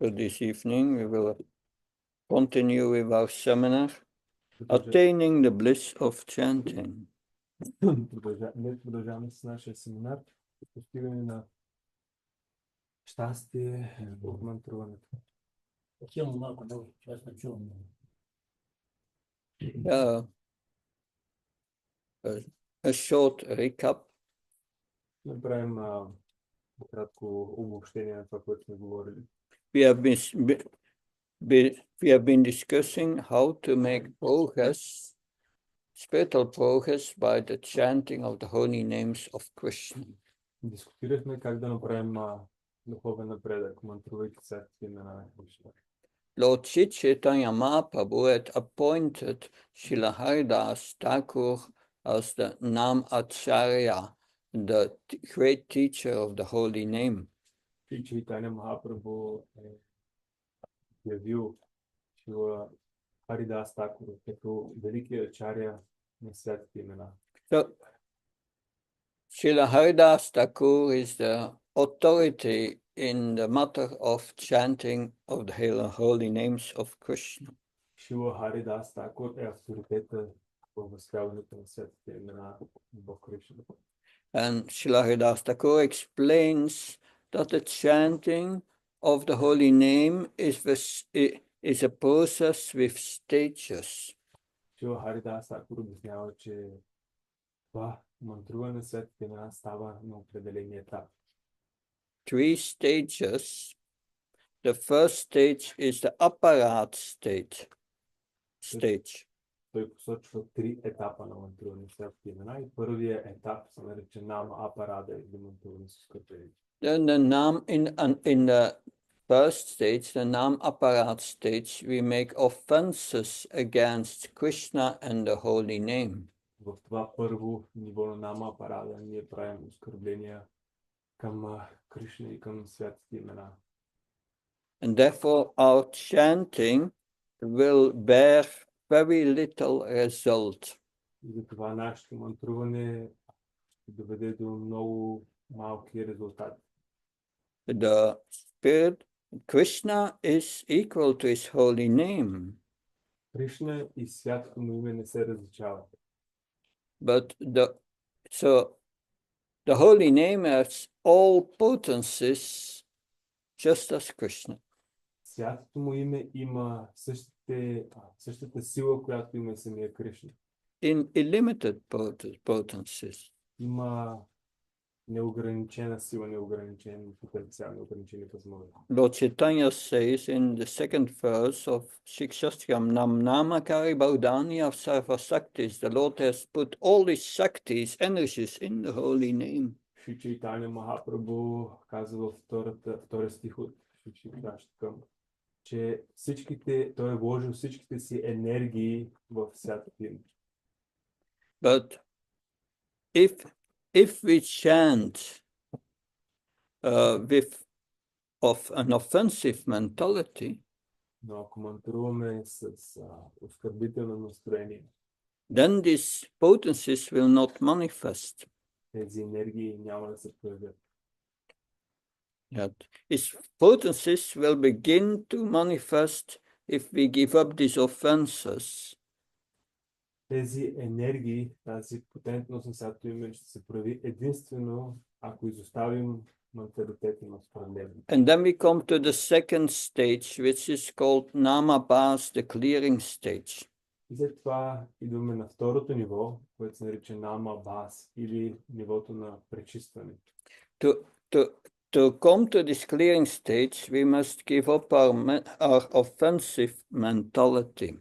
So this evening we will continue with our seminar, Attaining the Bliss of Chanting. Продължаваме с нашия семинар, постигане на щастие в мантруването. A short recap. Направим кратко обобщение на това, което сме говорили. We have been discussing how to make progress, spiritual progress, by the chanting of the holy names of Krishna. Дискутирахме как да направим духовен напредък, мантрувайки святите имена на Кришна. Lord Chaitanya Mahaprabhu had appointed Srila Haridas Thakur as the Nam Acharya, the great teacher of the holy name. Chaitanya Mahaprabhu явил Шрила Харидас Такур като великия ачаря на святите имена. So, Srila Haridas Thakur is the authority in the matter of chanting of the holy names of Krishna. Шрила Харидас Такур е авторитета в възславянето на святите имена в Кришна. And Srila Haridas Thakur explains that the chanting of the holy name is a process with stages. Шрила Харидас Такур обяснява, че това мантруване на святите имена става на определени етап. 3 stages. The first stage is the apparat stage. Той посочва 3 етапа на мантруване на святите имена и първият етап се нарича Нама Апарада или мантруване с скъпели. Then in the first stage, the Nam Apparat stage, we make offenses against Krishna and the holy name. В това първо ниво на Нама Апарада ние правим оскърбления към Кришна и към святите имена. And therefore our chanting will bear very little result. И затова нашето мантруване ще доведе до много малки резултати. The spirit, Krishna is equal to his holy name. Кришна и святото му име не се различават. But the holy name has all potencies just as Krishna. Святото му име има същата сила, която има самия Кришна. In illimited potencies. Има неограничена сила, неограничен потенциал, неограничени възможности. Lord Chaitanya says in the second verse of Shikshastram, Nam Namakari Baudhani of Sarva Saktis, the Lord has put all his Saktis, energies in the holy name. Шри Чайтаня Махапрабху казва във втория стих от Шикшастакам, че той е вложил всичките си енергии в святото име. But if we chant with an offensive mentality, но ако мантруваме с оскърбително настроение, then these potencies will not manifest. Тези енергии няма да се проявят. Its potencies will begin to manifest if we give up these offenses. Тези енергии, тази потентност на святото име ще се прояви единствено, ако изоставим менталитета на оскърбление. And then we come to the second stage, which is called Namabhas, the clearing stage. И след това идваме на второто ниво, което се нарича Намабхас или нивото на пречистване. To come to this clearing stage, we must give up our offensive mentality.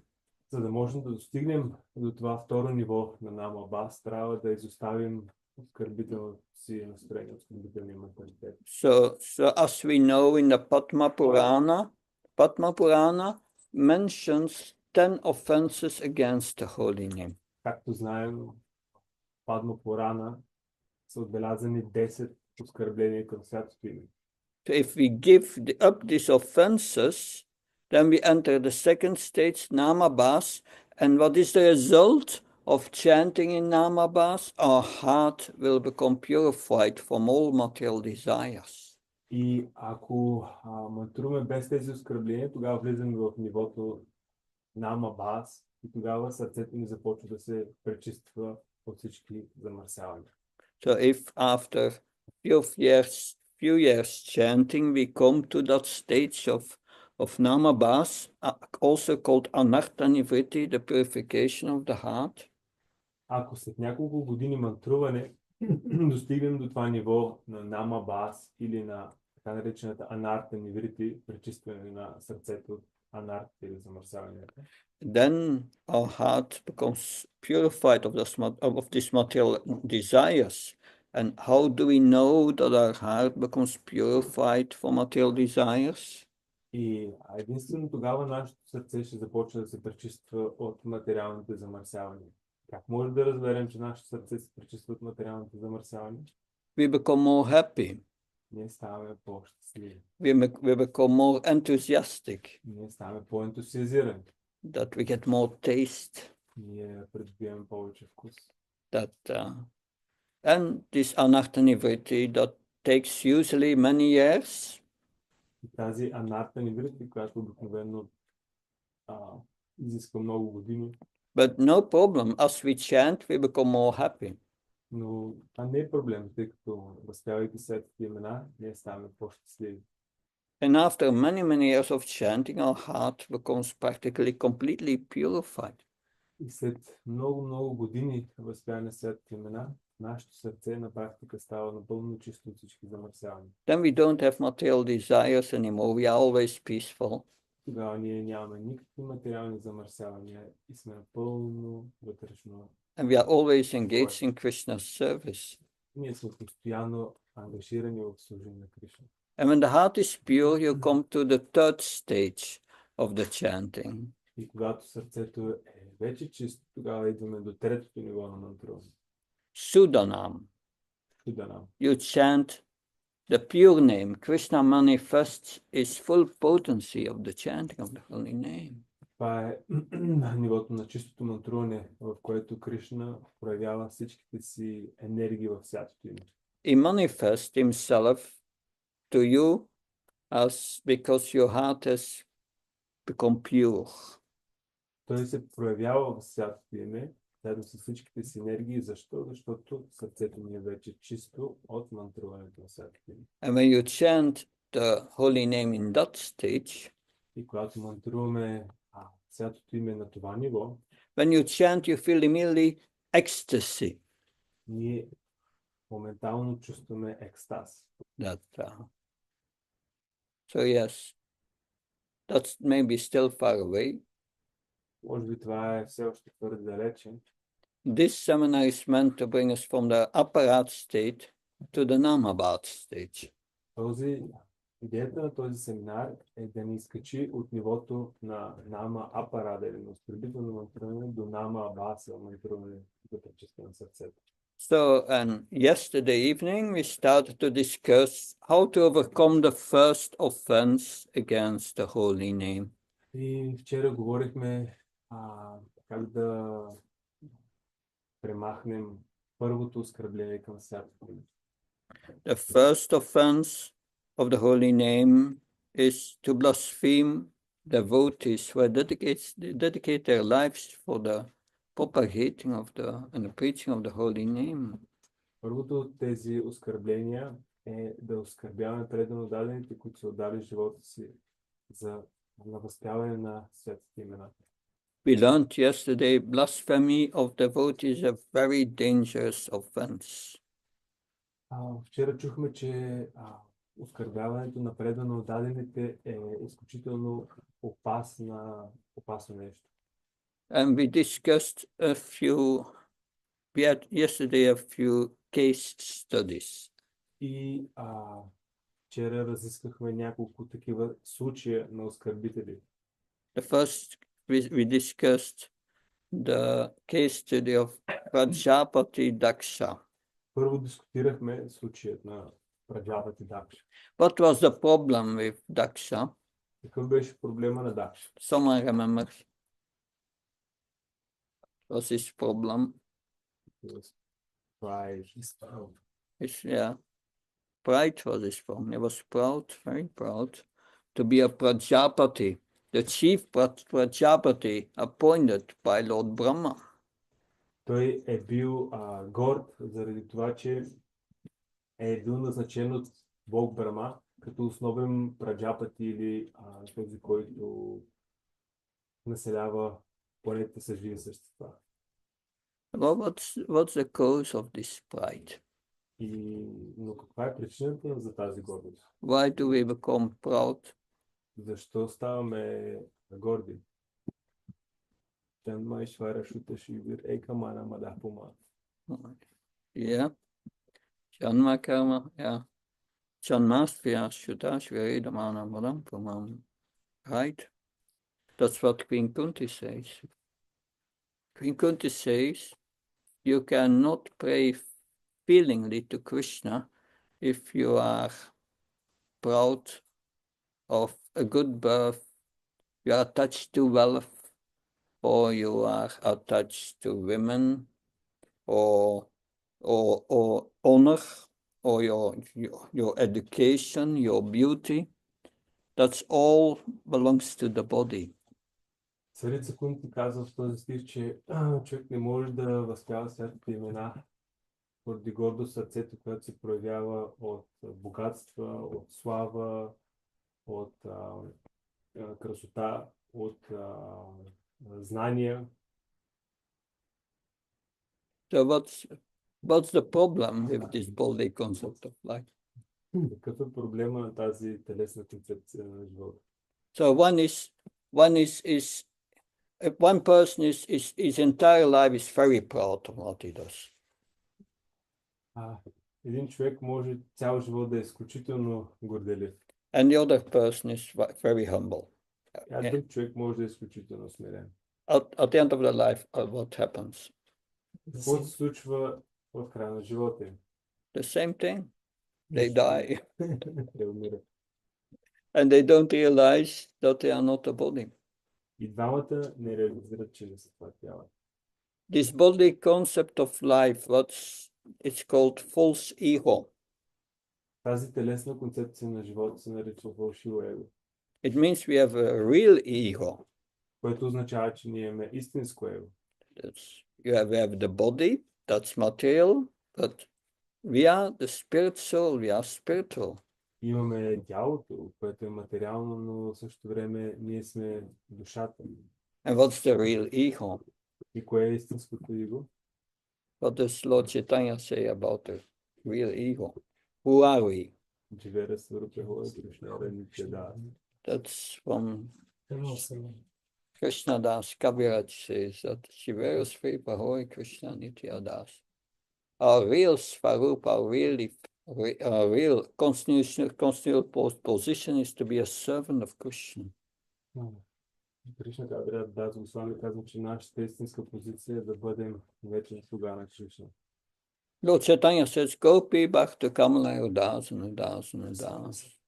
За да можем да достигнем до това второ ниво на Намабхас, трябва да изоставим оскърбителното си настроение, оскърбителния менталитет. So as we know in the Padma Purana mentions 10 offenses against the holy name. Както знаем, Падма Пурана са отбелязани 10 оскърбления към святото име. So if we give up these offenses, then we enter the second stage, Namabhas, and what is the result of chanting in Namabhas? Our heart will become purified from all material desires. И ако мантруваме без тези оскърбления, тогава влизаме в нивото нама бас и тогава сърцето ни започва да се пречиства от всички замърсявания. So if after few years chanting, we come to that stage of namabas, also called anartha-nivritti, the purification of the heart, Ако след няколко години мантруване достигнем до това ниво на нама бас или на така наречената анарта ниврити, пречистване на сърцето от анарта или замърсяванията, then our heart becomes purified of these material desires. And how do we know that our heart becomes purified from material desires? и единствено тогава нашето сърце ще започне да се пречиства от материалните замърсявания. Как може да разберем, че нашето сърце се пречиства от материалните замърсявания? We become more happy. Ние ставаме по-щастливи. We become more enthusiastic. Ние ставаме по-ентусиазирани. That we get more taste. Ние придобиваме повече вкус. That and this anartha-nivritti that takes usually many years. И тази анарта ниврити, която обикновено изисква много години. But no problem. As we chant, we become more happy. Но това не е проблем, тъй като възпявайки светите имена, ние ставаме по-щастливи. And after many years of chanting, our heart becomes practically completely purified. И след много години възпяване на светите имена, нашето сърце на практика става напълно чисто от всички замърсявания. Then we don't have material desires anymore. We are always peaceful. Тогава ние нямаме никакви материални замърсявания и сме напълно вътрешно. And we are always engaged in Krishna's service. Ние сме постоянно ангажирани в служение на Кришна. And when the heart is pure, you come to the third stage of the chanting. И когато сърцето е вече чисто, тогава идваме до третото ниво на мантруване. Sudanam. Суданам. You chant the pure name. Krishna manifests his full potency of the chanting of the holy name. Това е нивото на чистото мантруване, в което Кришна проявява всичките си енергии в святото име. He manifests himself to you as because your heart has become pure. Той се проявява в святото име, заедно с всичките си енергии. Защо? Защото сърцето ни е вече чисто от мантруването на святото име. And when you chant the holy name in that stage, И когато мантруваме святото име на това ниво, when you chant, you feel immediately ecstasy. ние моментално чувстваме екстаз. So yes, that's maybe still far away. Може би това е все още твърде далече. This seminar is meant to bring us from the aparat state to the namabat stage. Идеята на този семинар е да ни изкачи от нивото на нама апарада или на оскърбително мантруване до нама абаса мантруване за пречистване на сърцето. So, and yesterday evening we started to discuss how to overcome the first offense against the holy name. И вчера говорихме как да премахнем първото оскърбление към святото име. The first offense of the holy name is to blaspheme devotees who dedicate their lives for the propagating of and the preaching of the holy name. Първото от тези оскърбления е да оскърбяваме предано дадените, които са отдали живота си за възпяване на светите имена. We learned yesterday blasphemy of devotees is a very dangerous offense. Вчера чухме, че оскърбяването на предано дадените е изключително опасно нещо. And we discussed we had yesterday a few case studies. И вчера разискахме няколко такива случая на оскърбители. The first we discussed the case study of Prajapati Daksha. Първо дискутирахме случаят на Праджапати Дакша. What was the problem with Daksha? Какъв беше проблема на Дакша? Someone remembers? What was his problem? pride for this one. He was proud, very proud, to be a Prajapati, the chief Prajapati appointed by Lord Brahma. Той е бил горд заради това, че е бил назначен от Бог Брама като основен праджапати или този, който населява планетата с живи същества. Well, what's the cause of this pride? Но каква е причината за тази гордост? Why do we become proud? Защо ставаме горди? Yeah. Janma karma, yeah. Janmastvya Shudashviridamana Madam Pumam. Right? That's what Queen Kunti says. Queen Kunti says, you cannot pray feelingly to Krishna if you are proud of a good birth, you are attached to wealth, or you are attached to women, or honor, or your education, your beauty. That's all belongs to the body. Царица Кунти казва в този стих, че човек не може да възпява святите имена поради гордост сърцето, което се проявява от богатства, от слава, от красота, от знания. So what's the problem with this body concept of life? Какъв е проблема на тази телесна концепция на живота? So one person his entire life is very proud of what he does. Един човек може цял живот да е изключително горделив. And the other person is very humble. Друг човек може да е изключително смирен. At the end of the life, what happens? Какво се случва в края на живота им? The same thing. They die. Те умират. And they don't realize that they are not a body. И двамата не реализират, че не са това тяло. This body concept of life, it's called false ego. Тази телесна концепция на живота се нарича фалшиво его. It means we have a real ego. Което означава, че ние имаме истинско его. We have the body, that's material, but we are the spirit soul, we are spiritual. Имаме тялото, което е материално, но в същото време ние сме душата. And what's the real ego? И кое е истинското его? What does Lord Chaitanya say about the real ego? Who are we? That's from Krishna Das Kaviraj says that Shivera Sri Pahoi Krishna Nitya Das. Our real Svarup, our real constitutional position is to be a servant of Krishna. Кришна Кавирaj Свами казва, че нашата истинска позиция е да бъдем вечен слуга на Кришна. Lord Chaitanya says, Gopi Bhakta Kamala Udasana Dasana Das.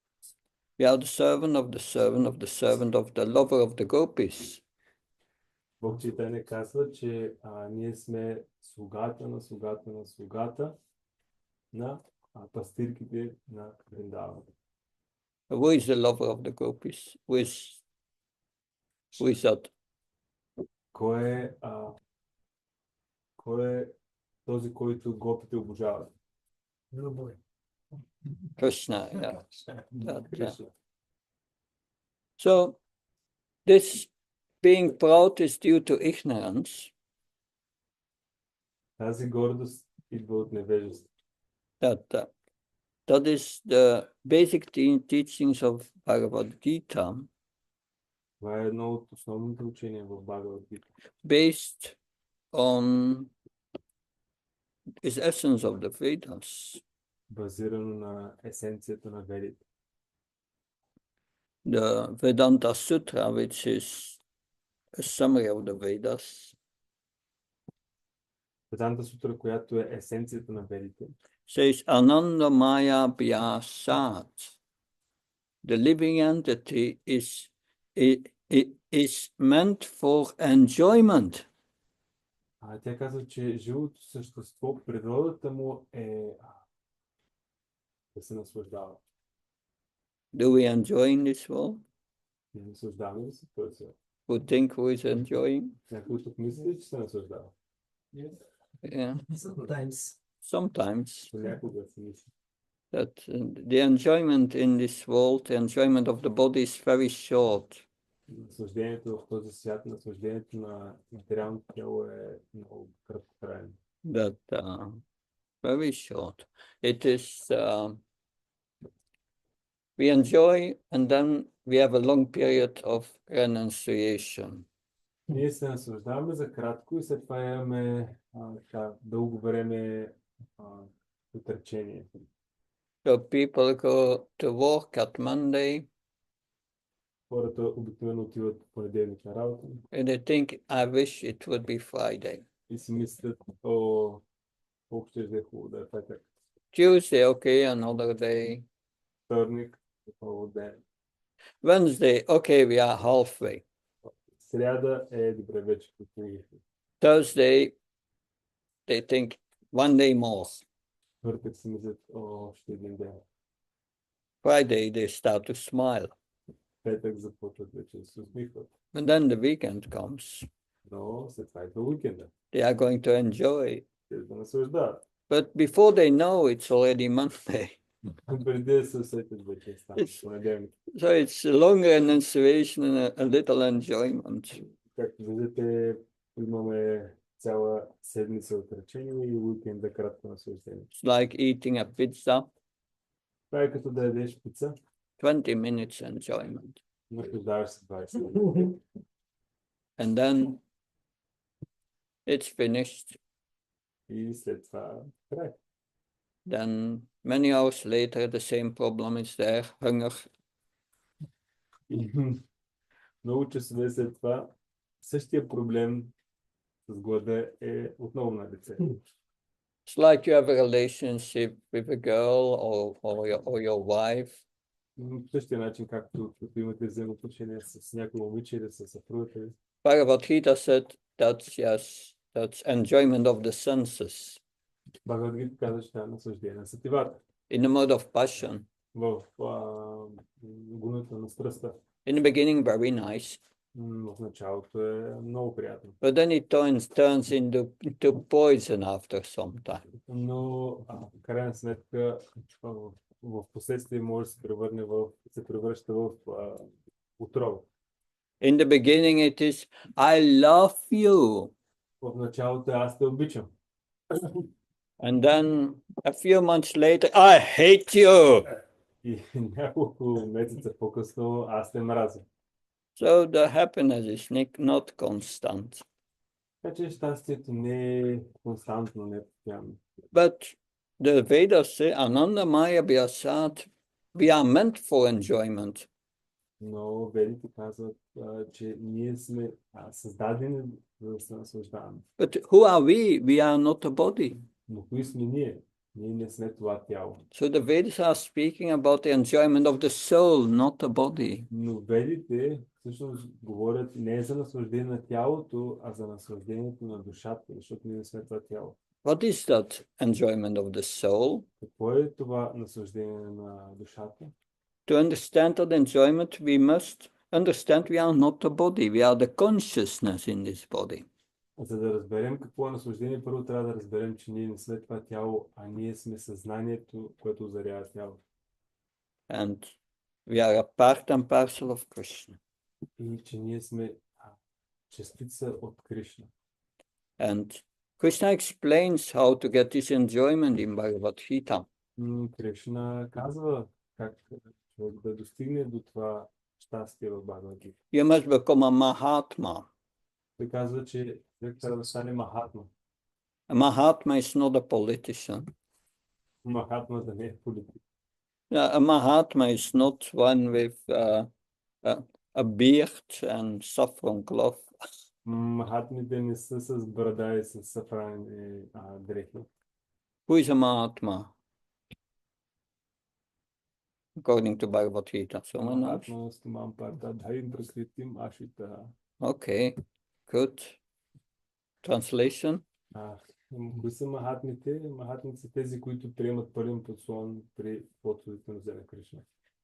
We are the servant of the servant of the servant of the lover of the gopis. Бог Чайтanya казва, че ние сме слугата на слугата на слугата на пастирките на Вриндавана. Who is the lover of the gopis? Who is that? Кой е този, който гопите обожават? Krishna, yeah. So, this being proud is due to ignorance. Тази гордост идва от невежество. That is the basic teachings of Bhagavad Gita. Това е едно от основните учения в Bhagavad Gita. Based on its essence of the Vedas. Базирано на есенцията на Ведите. The Vedanta Sutra, which is a summary of the Vedas. Веданта Сутра, която е есенцията на Ведите. Says Ananda Maya Vyasat. The living entity is meant for enjoyment. Тя казва, че живото същество, природата му е да се наслаждава. Do we enjoy in this world? Не наслаждаваме ли се в този свят? Who think who is enjoying? Някой тук мисли, че се наслаждава. Yeah, Sometimes. sometimes. Понякога се мисли. That the enjoyment in this world, the enjoyment of the body is very short. Наслаждението в този свят, наслаждението на материалното тяло е много краткотрайно. That very short. It is we enjoy and then we have a long period of renunciation. Ние се наслаждаваме за кратко и след това имаме дълго време отречение. So people go to work at Monday Хората обикновено отиват в понеделник на работа and they think, I wish it would be Friday. и си мислят, колко ще е хубаво да е петък. Tuesday, okay, another day. Вторник, хубав ден. Wednesday, okay, we are halfway. Сряда е добре вече постигнахме. Thursday, they think one day more. Четвъртък си мислят, още един ден. Friday, they start to smile. Петък започват вече да се усмихват. And then the weekend comes. Но след това идва уикенда. They are going to enjoy. Те да наслаждават. But before they know, it's already Monday. Преди да се усетят вече стане понеделник. So it's a long renunciation and a little enjoyment. Както виждате, имаме цяла седмица отречение и уикенда кратко наслаждение. It's like eating a pizza, Това е като да ядеш пица, 20 minutes enjoyment. наслаждаваш се 20 минути. And then it's finished. И след това край. Then many hours later, the same problem is there, hunger. И много часове след това същия проблем с глада е отново на лице. It's like you have a relationship with a girl or your wife. По същия начин, както имате взаимоотношения с някой момиче или с съпругата ви. Bhagavad Gita said that's enjoyment of the senses Бхагавад Гита каза, че това е наслаждение на сетивата. in the mode of passion. В гуната на страстта. In the beginning, very nice, В началото е много приятно. but then it turns into poison after some time. Но в крайна сметка в последствие може да се превръща в отрова. In the beginning, it is, I love you. В началото аз те обичам. And then a few months later, I hate you. И няколко месеца по-късно аз те мразя. So the happiness is not constant. Така че щастието не е константно, не е постоянно. But the Vedas say, Ananda Maya Vyasat, we are meant for enjoyment. Но ведите казват, че ние сме създадени за да се наслаждаваме. But who are we? We are not a body. Но кои сме ние? Ние не сме това тяло. So the Vedas are speaking about the enjoyment of the soul, not the body. Но ведите всъщност говорят не за наслаждение на тялото, а за наслаждението на душата, защото ние не сме това тяло. What is that enjoyment of the soul? Какво е това наслаждение на душата? To understand that enjoyment, we must understand we are not the body. We are the consciousness in this body. За да разберем какво е наслаждение, първо трябва да разберем, че ние не сме това тяло, а ние сме съзнанието, което озарява тялото. And we are a part and parcel of Krishna. И че ние сме частица от Кришна. And Krishna explains how to get this enjoyment in Bhagavad Gita. Кришна казва как човек да достигне до това щастие в Бхагавад Гита. You must become a Mahatma. Той казва, че човек трябва да стане Махатма. A Mahatma is not a politician. Махатма да не е политик. A Mahatma is not one with a beard and saffron cloth. Махатмите не са с брада и с сафрани дрехи. Who is a Mahatma? According to Bhagavad Gita. Someone else? Махатма стумам парта дхарим пракритим ашита. Okay, good. Translation? Кои са махатмите? Махатмите са тези, които приемат пълен подслон при подходите на Зена Кришна.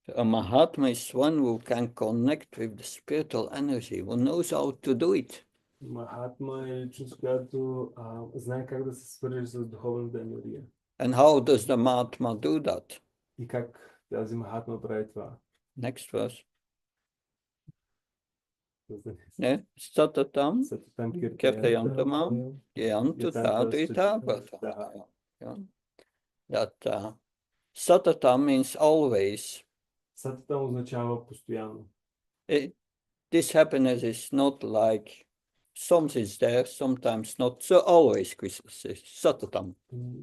A Mahatma is one who can connect with the spiritual energy, who knows how to do it. Махатма е личност, която знае как да се свържи с духовната енергия. And how does the Mahatma do that? И как тази Махатма прави това? Next verse. Yeah. Satatam, Сататам Kirtayantamam, Gyantu Tadrita Bhata. That Satatam means always. Сататам означава постоянно. This happiness is not like sometimes it's there, sometimes not. So always Krishna says Satatam.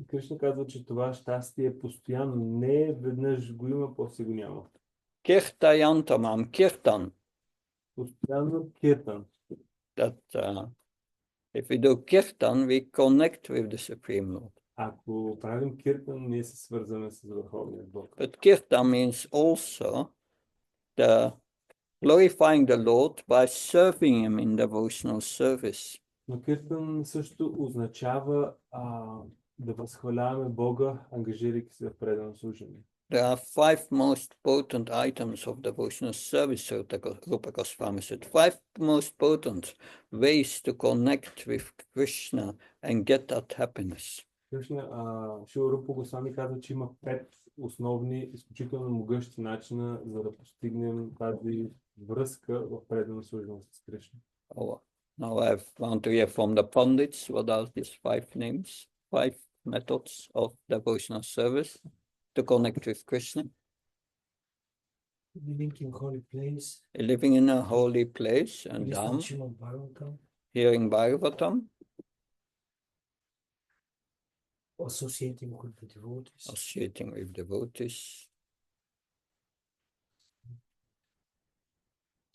Кришна казва, че това щастие е постоянно. Не веднъж го има, после го няма. Kirtayantamam, Kirtan. Постоянно киртан. That if we do Kirtan, we connect with the Supreme Lord. Ако правим киртан, ние се свързваме с Върховния Бог. But Kirtan means also the glorifying the Lord by serving Him in devotional service. Но киртан също означава да възхваляваме Бога, ангажирайки се в предано служение. There are 5 most potent items of devotional service, so Rupa Goswami said. 5 most potent ways to connect with Krishna and get that happiness. Шила Рупа Госвами казва, че има 5 основни, изключително могъщи начина, за да постигнем тази връзка в предано служение с Кришна. Now I want to hear from the Pandits, what are these 5 names, 5 methods of devotional service to connect with Krishna? Living in holy place. Living in a holy place and hearing Bhagavatam. Associating with the devotees. Associating with devotees.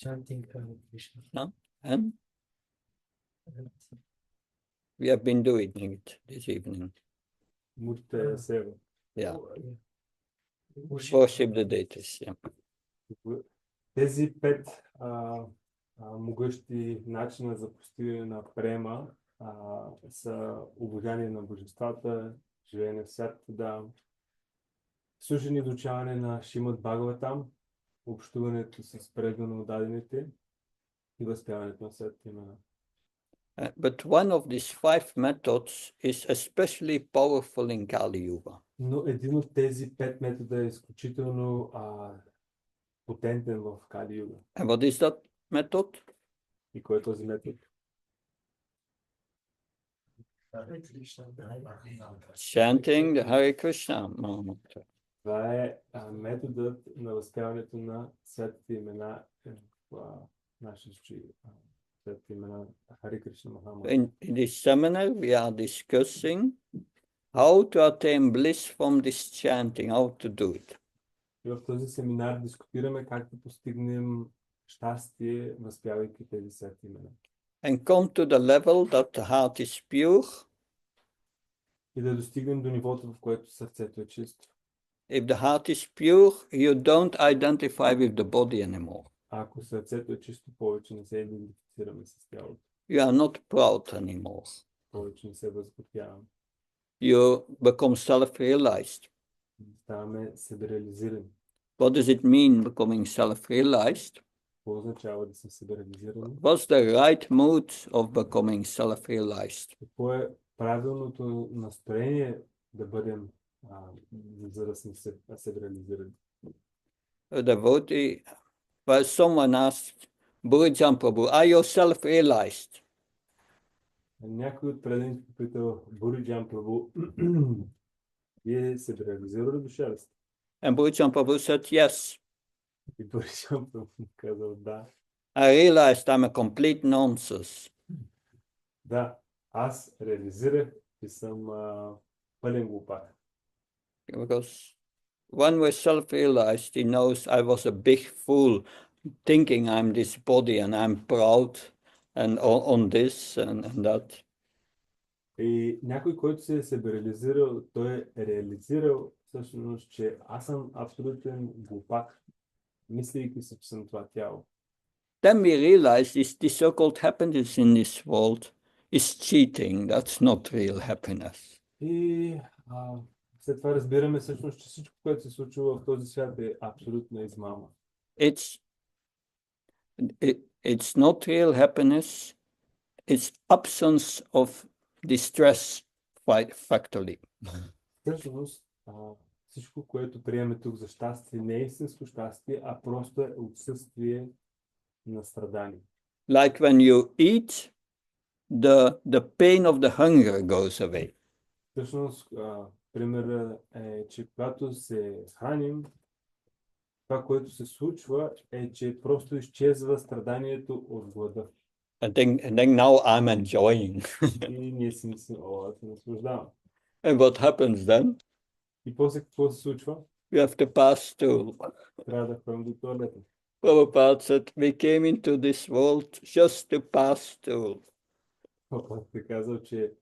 Chanting Hare Krishna. And we have been doing it this evening. Yeah. Worship the deities. Yeah. Тези 5 могъщи начина за постигане на према са обожание на божествата, живеене в свята, слушане и изучаване на Шримад Бхагаватам, общуването с предано отдадените и възпяването на светите имена. But one of these 5 methods is especially powerful in Kali Yuga. Но един от тези 5 метода е изключително потентен в Кали Юга. And what is that method? И кой е този метод? Chanting the Hare Krishna mantra. Това е методът на възпяването на светите имена в нашия случай. Светите имена Харе Кришна Махамантра. In this seminar we are discussing how to attain bliss from this chanting, how to do it. И в този семинар дискутираме как да постигнем щастие, възпявайки тези свети имена. And come to the level that the heart is pure. И да достигнем до нивото, в което сърцето е чисто. If the heart is pure, you don't identify with the body anymore. Ако сърцето е чисто, повече не се идентифицираме с тялото. You are not proud anymore. Повече не се възготвяваме. You become self-realized. Ставаме себереализирани. What does it mean becoming self-realized? Какво означава да съм себереализиран? What's the right mood of becoming self-realized? Какво е правилното настроение да бъдем, за да сме себереализирани? A devotee, well, someone asked, Bhurijan Prabhu, are you self-realized? Някой от преданите попитал Бхуриджан Прабhu, вие себереализирали душа ли сте? And Bhurijan Prabhu said, yes. И Бхуриджан Прабhu казал да. I realized I'm a complete nonsense. Да, аз реализирах, че съм пълен глупак. Because when we're self-realized, he knows I was a big fool thinking I'm this body and I'm proud and on this and that. И някой, който се е себереализирал, той е реализирал всъщност, че аз съм абсолютен глупак, мислейки се, че съм това тяло. Then we realize this so-called happiness in this world is cheating. That's not real happiness. И след това разбираме всъщност, че всичко, което се случва в този свят е абсолютна измама. It's not real happiness. It's absence of distress factually. Всъщност, всичко, което приемаме тук за щастие, не е истинско щастие, а просто е отсъствие на страдание. Like when you eat, the pain of the hunger goes away. Всъщност, примерът е, че когато се храним, това, което се случва, е, че просто изчезва страданието от глада. And then now I'm enjoying. И ние си мислим, аз се наслаждавам. And what happens then? И после какво се случва? We have to pass stool. Трябва да ходим до туалета. Prabhupada said, we came into this world just to pass stool. Папа е казал, че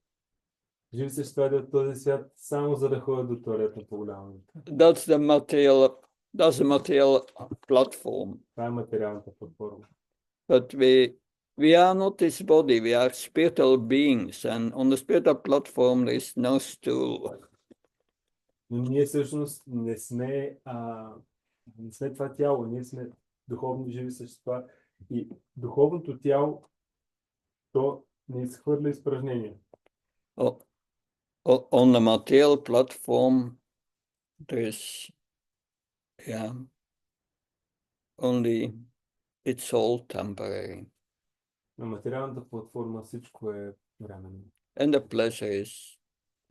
живи същества от този свят само за да ходят до туалета по голямо. That's the material platform. Това е материалната платформа. But we are not this body, we are spiritual beings, and on the spiritual platform there is no stool. Но ние всъщност не сме това тяло, ние сме духовни живи същества и духовното тяло то не изхвърля изпражнения. On the material platform there is only it's all temporary. На материалната платформа всичко е временно. And the pleasure is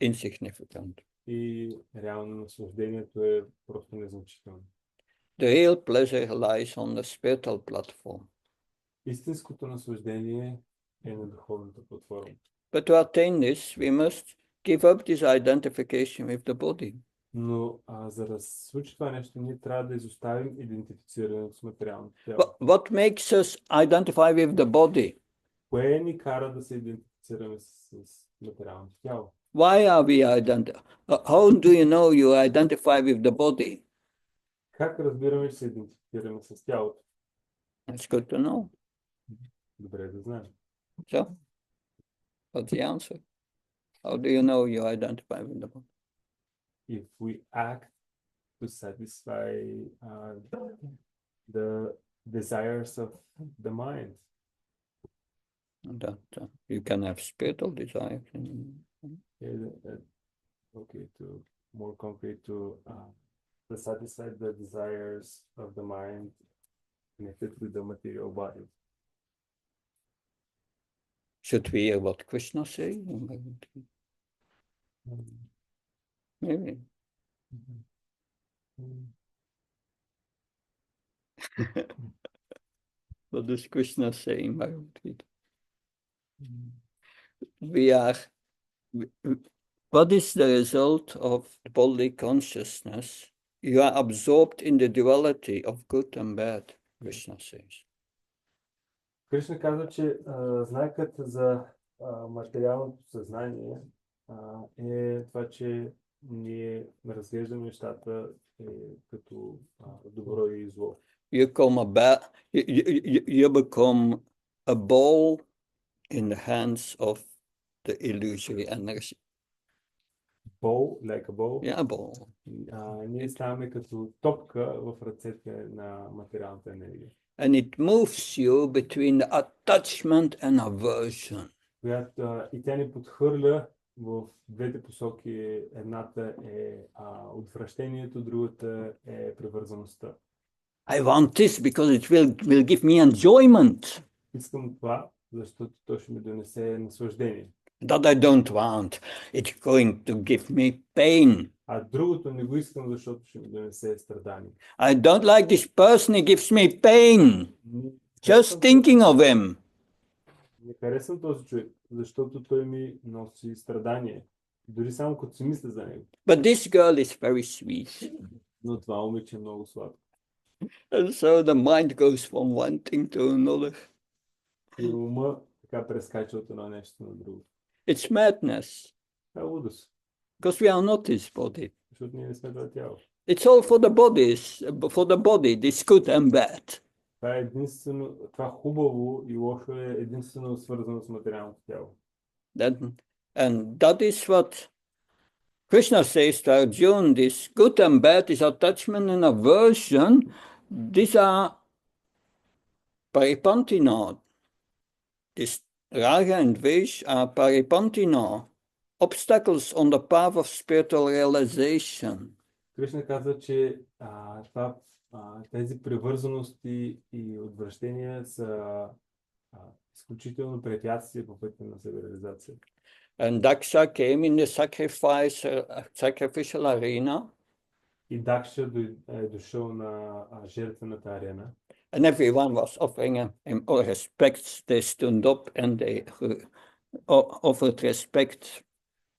insignificant. И реално наслаждението е просто незначително. The real pleasure lies on the spiritual platform. Истинското наслаждение е на духовната платформа. But to attain this, we must give up this identification with the body. Но за да се случи това нещо, ние трябва да изоставим идентифицирането с материалното тяло. What makes us identify with the body? Кое ни кара да се идентифицираме с материалното тяло? Why are we how do you know you identify with the body? Как разбираме, че се идентифицираме с тялото? It's good to know. Добре да знаем. So, what's the answer? How do you know you identify with the body? If we act to satisfy the desires of the mind. That you can have spiritual desire. Okay, to more concrete, to satisfy the desires of the mind connected with the material body. Should we hear what Krishna say? Maybe. What does Krishna say in Bhagavad Gita? What is the result of bodily consciousness? You are absorbed in the duality of good and bad, Krishna says. Кришна казва, че знакът за материалното съзнание е това, че ние разглеждаме нещата като добро и зло. You become a ball in the hands of the illusory energy. Ball, like a ball? Yeah, ball. Ние ставаме като топка в ръцете на материалната енергия. And it moves you between the attachment and aversion. И тя ни подхвърля в двете посоки. Едната е отвращението, другата е привързаността. I want this because it will give me enjoyment. Искам това, защото то ще ми донесе наслаждение. That I don't want. It's going to give me pain. А другото не го искам, защото ще ми донесе страдание. I don't like this person, he gives me pain. Just thinking of him. Не харесвам този човек, защото той ми носи страдание. Дори само като си мисля за него. But this girl is very sweet. Но това момиче е много сладко. And so the mind goes from one thing to another. И ума така прескача от едно нещо на друго. It's madness. Това е лудост. Because we are not this body. Защото ние не сме това тяло. It's all for the body, this good and bad. Това е единствено, това хубаво и лошо е единствено свързано с материалното тяло. And that is what Krishna says to Arjuna, this good and bad, this attachment and aversion, these are paripantina. This raga and dvesh are paripantina, obstacles on the path of spiritual realization. Кришна казва, че тези привързаности и отвращения са изключително препятствия по пътя на себереализация. And Daksha came in the sacrificial arena. И Дакша е дошъл на жертвената арена. And everyone was offering him all respects. They stood up and they offered respect.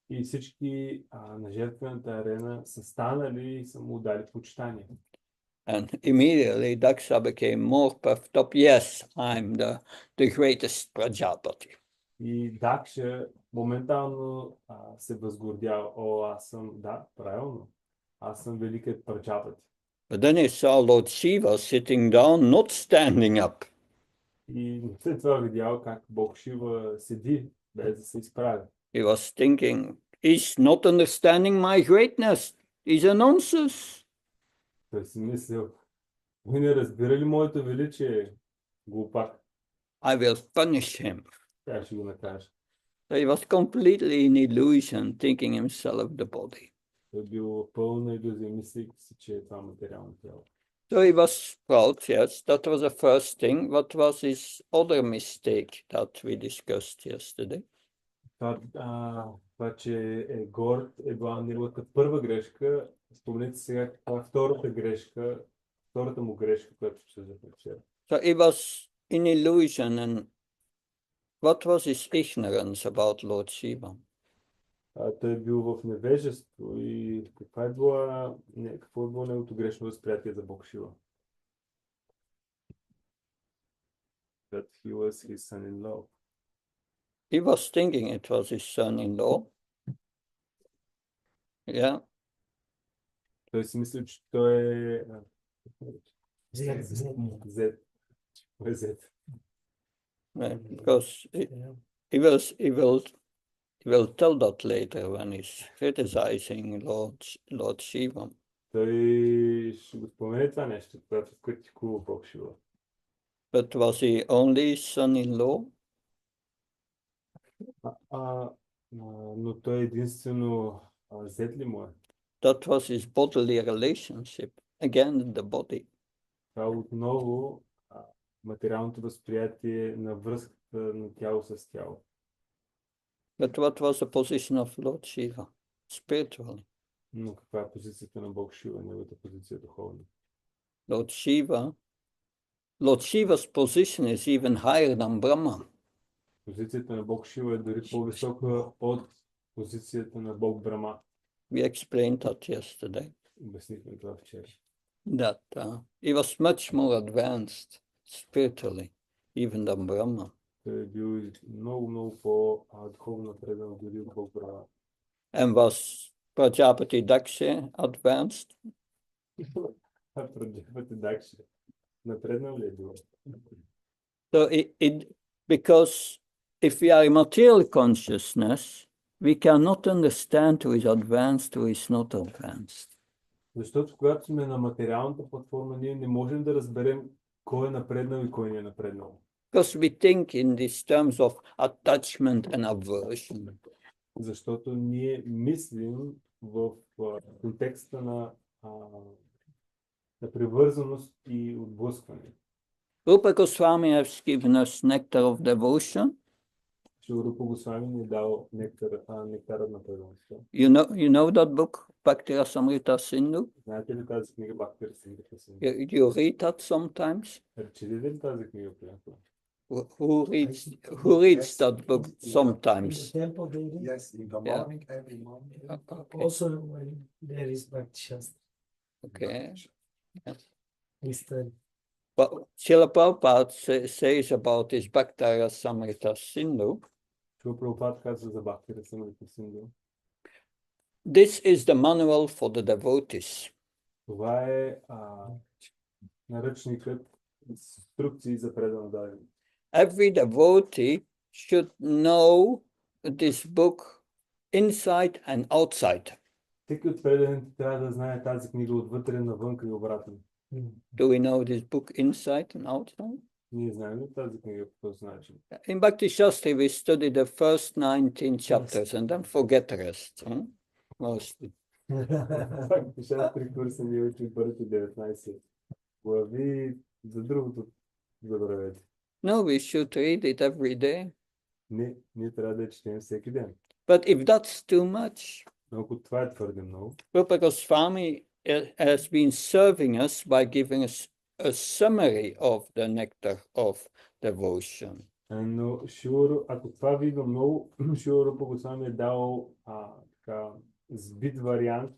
И всички на жертвената арена са станали и са му дали почитание. And immediately Daksha became more puffed up. Yes, I'm the greatest Prajapati. И Дакша моментално се възгордял. О, аз съм, да, правилно. Аз съм великият Праджапати. But then he saw Lord Shiva sitting down, not standing up. И след това видял как Бог Шива седи, без да се изправи. He was thinking, he's not understanding my greatness. He's a nonsense. Той си мислил, ви не разбира ли моето величие, глупак? I will punish him. Тя ще го накажа. So he was completely in illusion, thinking himself the body. Той бил пълна илюзия, мислейки си, че е това материално тяло. So he was proud, yes, that was the first thing. What was his other mistake that we discussed yesterday? Това, че е горд, е била неговата първа грешка. Спомнете сега каква е втората му грешка, която обсъждахме вчера. So he was in illusion, and what was his ignorance about Lord Shiva? Той е бил в невежество и какво е било неговото грешно възприятие за Бог Шива? That he was his son-in-law. He was thinking it was his son-in-law. Yeah. Той си мисля, че той е... Зет. Because he will tell that later when he's criticizing Lord Shiva. Той ще го спомене това нещо, когато критикува Бог Шива. But was he only son-in-law? Но той единствено зет ли му е? That was his bodily relationship. Again, the body. Това отново материалното възприятие на връзката на тяло с тяло. But what was the position of Lord Shiva, spiritually? Но каква е позицията на Бог Шива, неговата позиция духовна? Lord Shiva's position is even higher than Brahma. Позицията на Бог Шива е дори по-висока от позицията на Бог Брама. We explained that yesterday. Обяснихме това вчера. That he was much more advanced spiritually, even than Brahma. Той е бил много по-духовно напреднал дори от Бог Брама. And was Prajapati Daksha advanced? Prajapati Daksha напреднал ли е бил? So because if we are in material consciousness, we cannot understand who is advanced, who is not advanced. Защото когато сме на материалната платформа, ние не можем да разберем кой е напреднал и кой не е напреднал. Because we think in these terms of attachment and aversion. Защото ние мислим в контекста на привързаност и отблъскване. Rupa Goswami has given us nectar of devotion. Рупа Госвами ни е дал нектарът на преданността. You know that book, Bhakti Rasamrita Sindhu? Знаете ли тази книга Бхакти Прабхава Свами? You read that sometimes? Четете ли тази книга понякога? Who reads that book sometimes? Temple daily. Yes, in the morning, every morning. Okay. Also, when there is Bhakti Shast, Okay. we study. But Srila Prabhupada says about his Bhakti Rasamrita Sindhu, Шила Прабхупад казва за Бхакти Расамрита Синдhu. this is the manual for the devotees. Това е наръчникът с инструкции за предан даден. Every devotee should know this book inside and outside. Всеки от преданите трябва да знае тази книга отвътре навънка и обратно. Do we know this book inside and outside? Ние знаем ли тази книга по този начин? In Bhakti Shastri, we study the first 19 chapters and then forget the rest. Mostly. Бхакти Шастри курса ние учим първите 19 глави, за другото забравете. No, we should read it every day. Не, ние трябва да я четем всеки ден. But if that's too much, Но ако това е твърде много, Bhakti Swami has been serving us by giving us a summary of the nectar of devotion. но ако това видно много, Шила Госвами е дал така сбит вариант,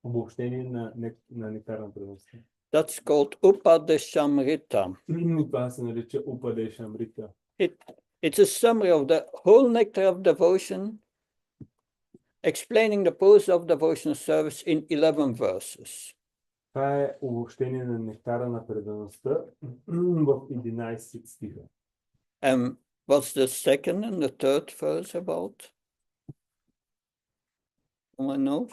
обобщение на нектар на преданността. That's called Upadeshamrita. Това се нарича Упадешамрита. It's a summary of the whole nectar of devotion, explaining the pose of devotional service in 11 verses. Това е обобщение на нектара на предаността в 11 стиха. What's the second and the third verse about? I know.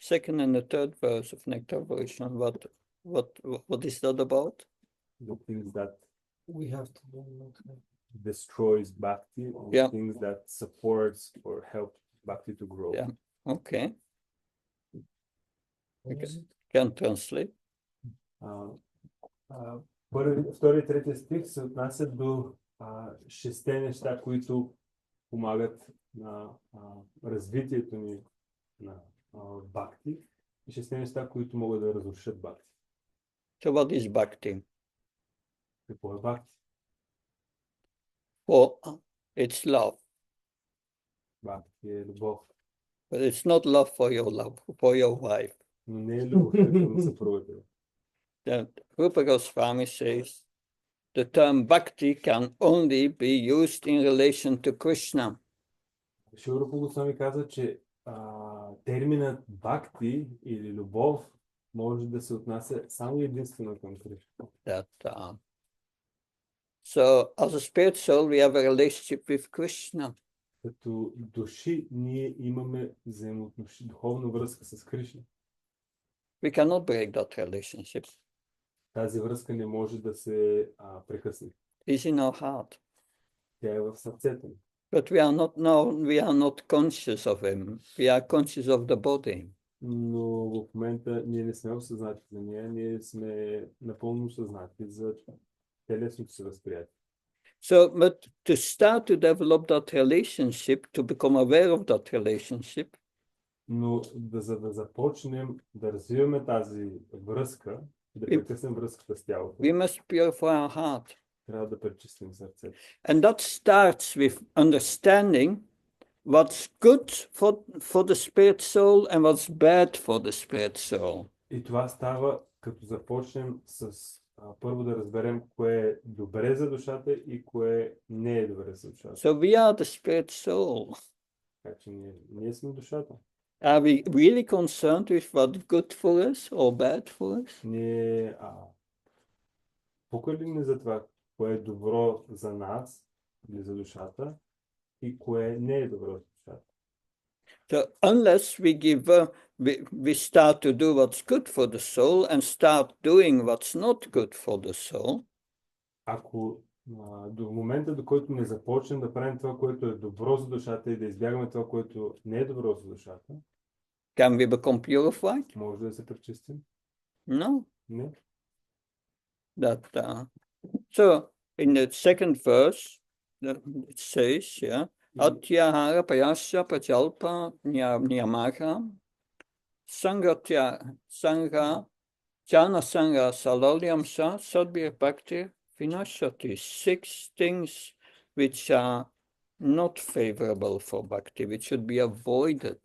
Second and the third verse of nectar devotion. What is that about? The things that We have to do not have. destroys bhakti, or Yeah. things that supports or help bhakti to grow. Yeah. Okay, What is it? can translate. Втори и трети стих се отнасят до 6 неща, които помагат на развитието ни на бхакти и 6 неща, които могат да разрушат бхакти. So what is bhakti? Какво е бхакти? Well, it's love, Бхакти е любов, but it's not love, for your wife. но не е любов към съпругата. Rupa Goswami says the term bhakti can only be used in relation to Krishna. Шила Госвами каза, че терминът бхакти или любов може да се отнася само единствено към Кришна. So as a spirit soul, we have a relationship with Krishna. Като души ние имаме духовна връзка с Кришна. We cannot break that relationship. Тази връзка не може да се прекъсне. It's in our heart. Тя е в сърцето ни. But we are not conscious of him. We are conscious of the body. Но в момента ние не сме осъзнати за нея, ние сме напълно осъзнати за телесното си възприятие. So, but to start to develop that relationship, to become aware of that relationship, Но за да започнем да развиваме тази връзка, да прекъснем връзката с тялото, we must purify our heart. трябва да пречистим сърцето. And that starts with understanding what's good for the spirit soul and what's bad for the spirit soul. И това става като започнем с първо да разберем кое е добре за душата и кое не е добре за душата. So we are the spirit soul. Така че ние сме душата. Are we really concerned with what's good for us or bad for us? Ние покълим ли за това, кое е добро за нас или за душата и кое не е добро за душата? So unless we start to do what's good for the soul and start doing what's not good for the soul, Ако до момента, до който не започнем да правим това, което е добро за душата и да избягаме това, което не е добро за душата, can we become purified? може да се пречистим? No. Не. So in the second verse, it says, Atyahara payasya prajalpa niyamaha sangha jana sangha salolyamsa sadbir bhakti vinashati. 6 things which are not favorable for bhakti, which should be avoided.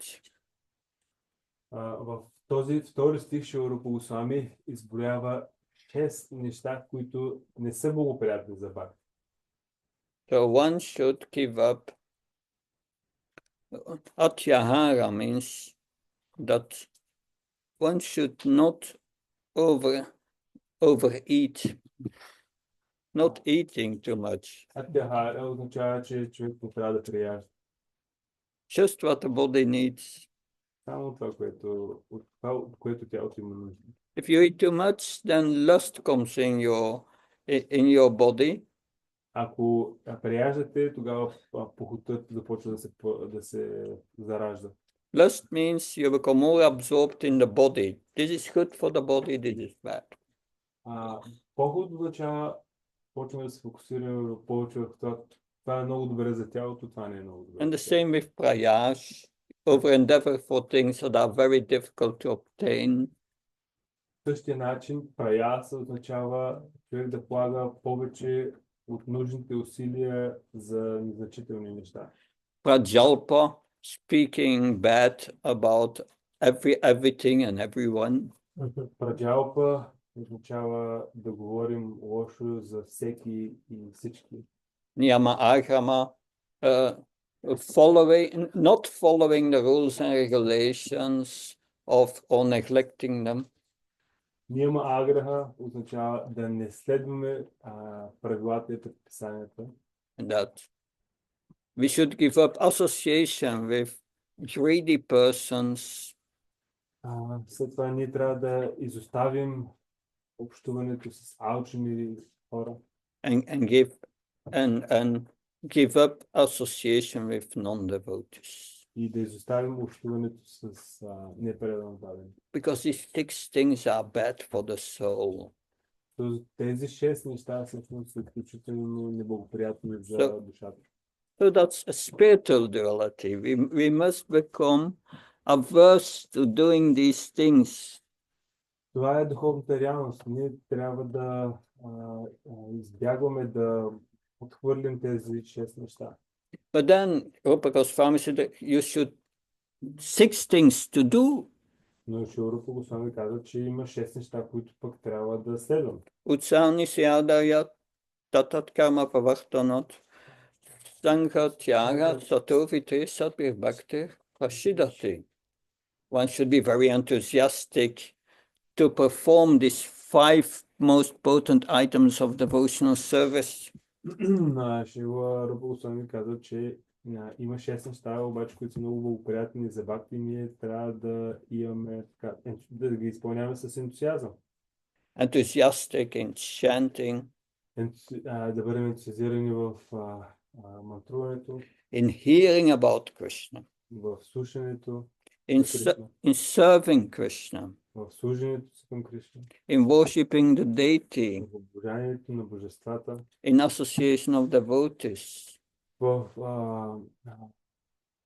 В този втори стих Шила Госвами изброява 6 неща, които не са благоприятни за бхакти. So one should give up. Atyahara means that one should not overeat. not eating too much. Атяхара означава, че човек не трябва да прияжда. Just what the body needs. Само това, което тялото има нужда. If you eat too much, then lust comes in your body. Ако прияждате, тогава похотът започва да се заражда. Lust means you become more absorbed in the body. This is good for the body, this is bad. Поход означава, почваме да се фокусираме повече върху това. Това е много добре за тялото, това не е много добре. And the same with prayas, over endeavor for things that are very difficult to obtain. В същия начин, праяса означава човек да полага повече от нужните усилия за незначителни неща. Prajalpa, speaking bad about everything and everyone. Праджалпа означава да говорим лошо за всеки и всички. Niyama agrama, not following the rules and regulations or neglecting them. Нияма аграха означава да не следваме правилата и предписанията. And that we should give up association with greedy persons. След това ние трябва да изоставим общуването с алчни хора And give up association with non-devotees. и да изоставим общуването с непредан даден. Because these 6 things are bad for the soul. Тези 6 неща всъщност са изключително неблагоприятни за душата. So that's a spiritual duality. We must become averse to doing these things. Това е духовната реалност. Ние трябва да избягваме да отхвърлим тези 6 неща. But then Rupa Goswami said that you should 6 things to do. Но Рупа Госвами каза, че има 6 неща, които пък трябва да следвам. Utsani Syadaya Tatat Karma Pavartanat Sangha Tyaga Satovite Satvir Bhakti Prashidati. One should be very enthusiastic to perform these 5 most potent items of devotional service. Шила Рупа Госвами каза, че има 6 неща, обаче, които са много благоприятни за бхакти, ние трябва да имаме да ги изпълняваме с ентусиазъм. Enthusiastic in chanting, Да бъдем ентусиазирани в мантруването, in hearing about Krishna, в слушането, in serving Krishna, в служенето си към Кришна, in worshipping the deity, в обожанието на божествата, in association of devotees, в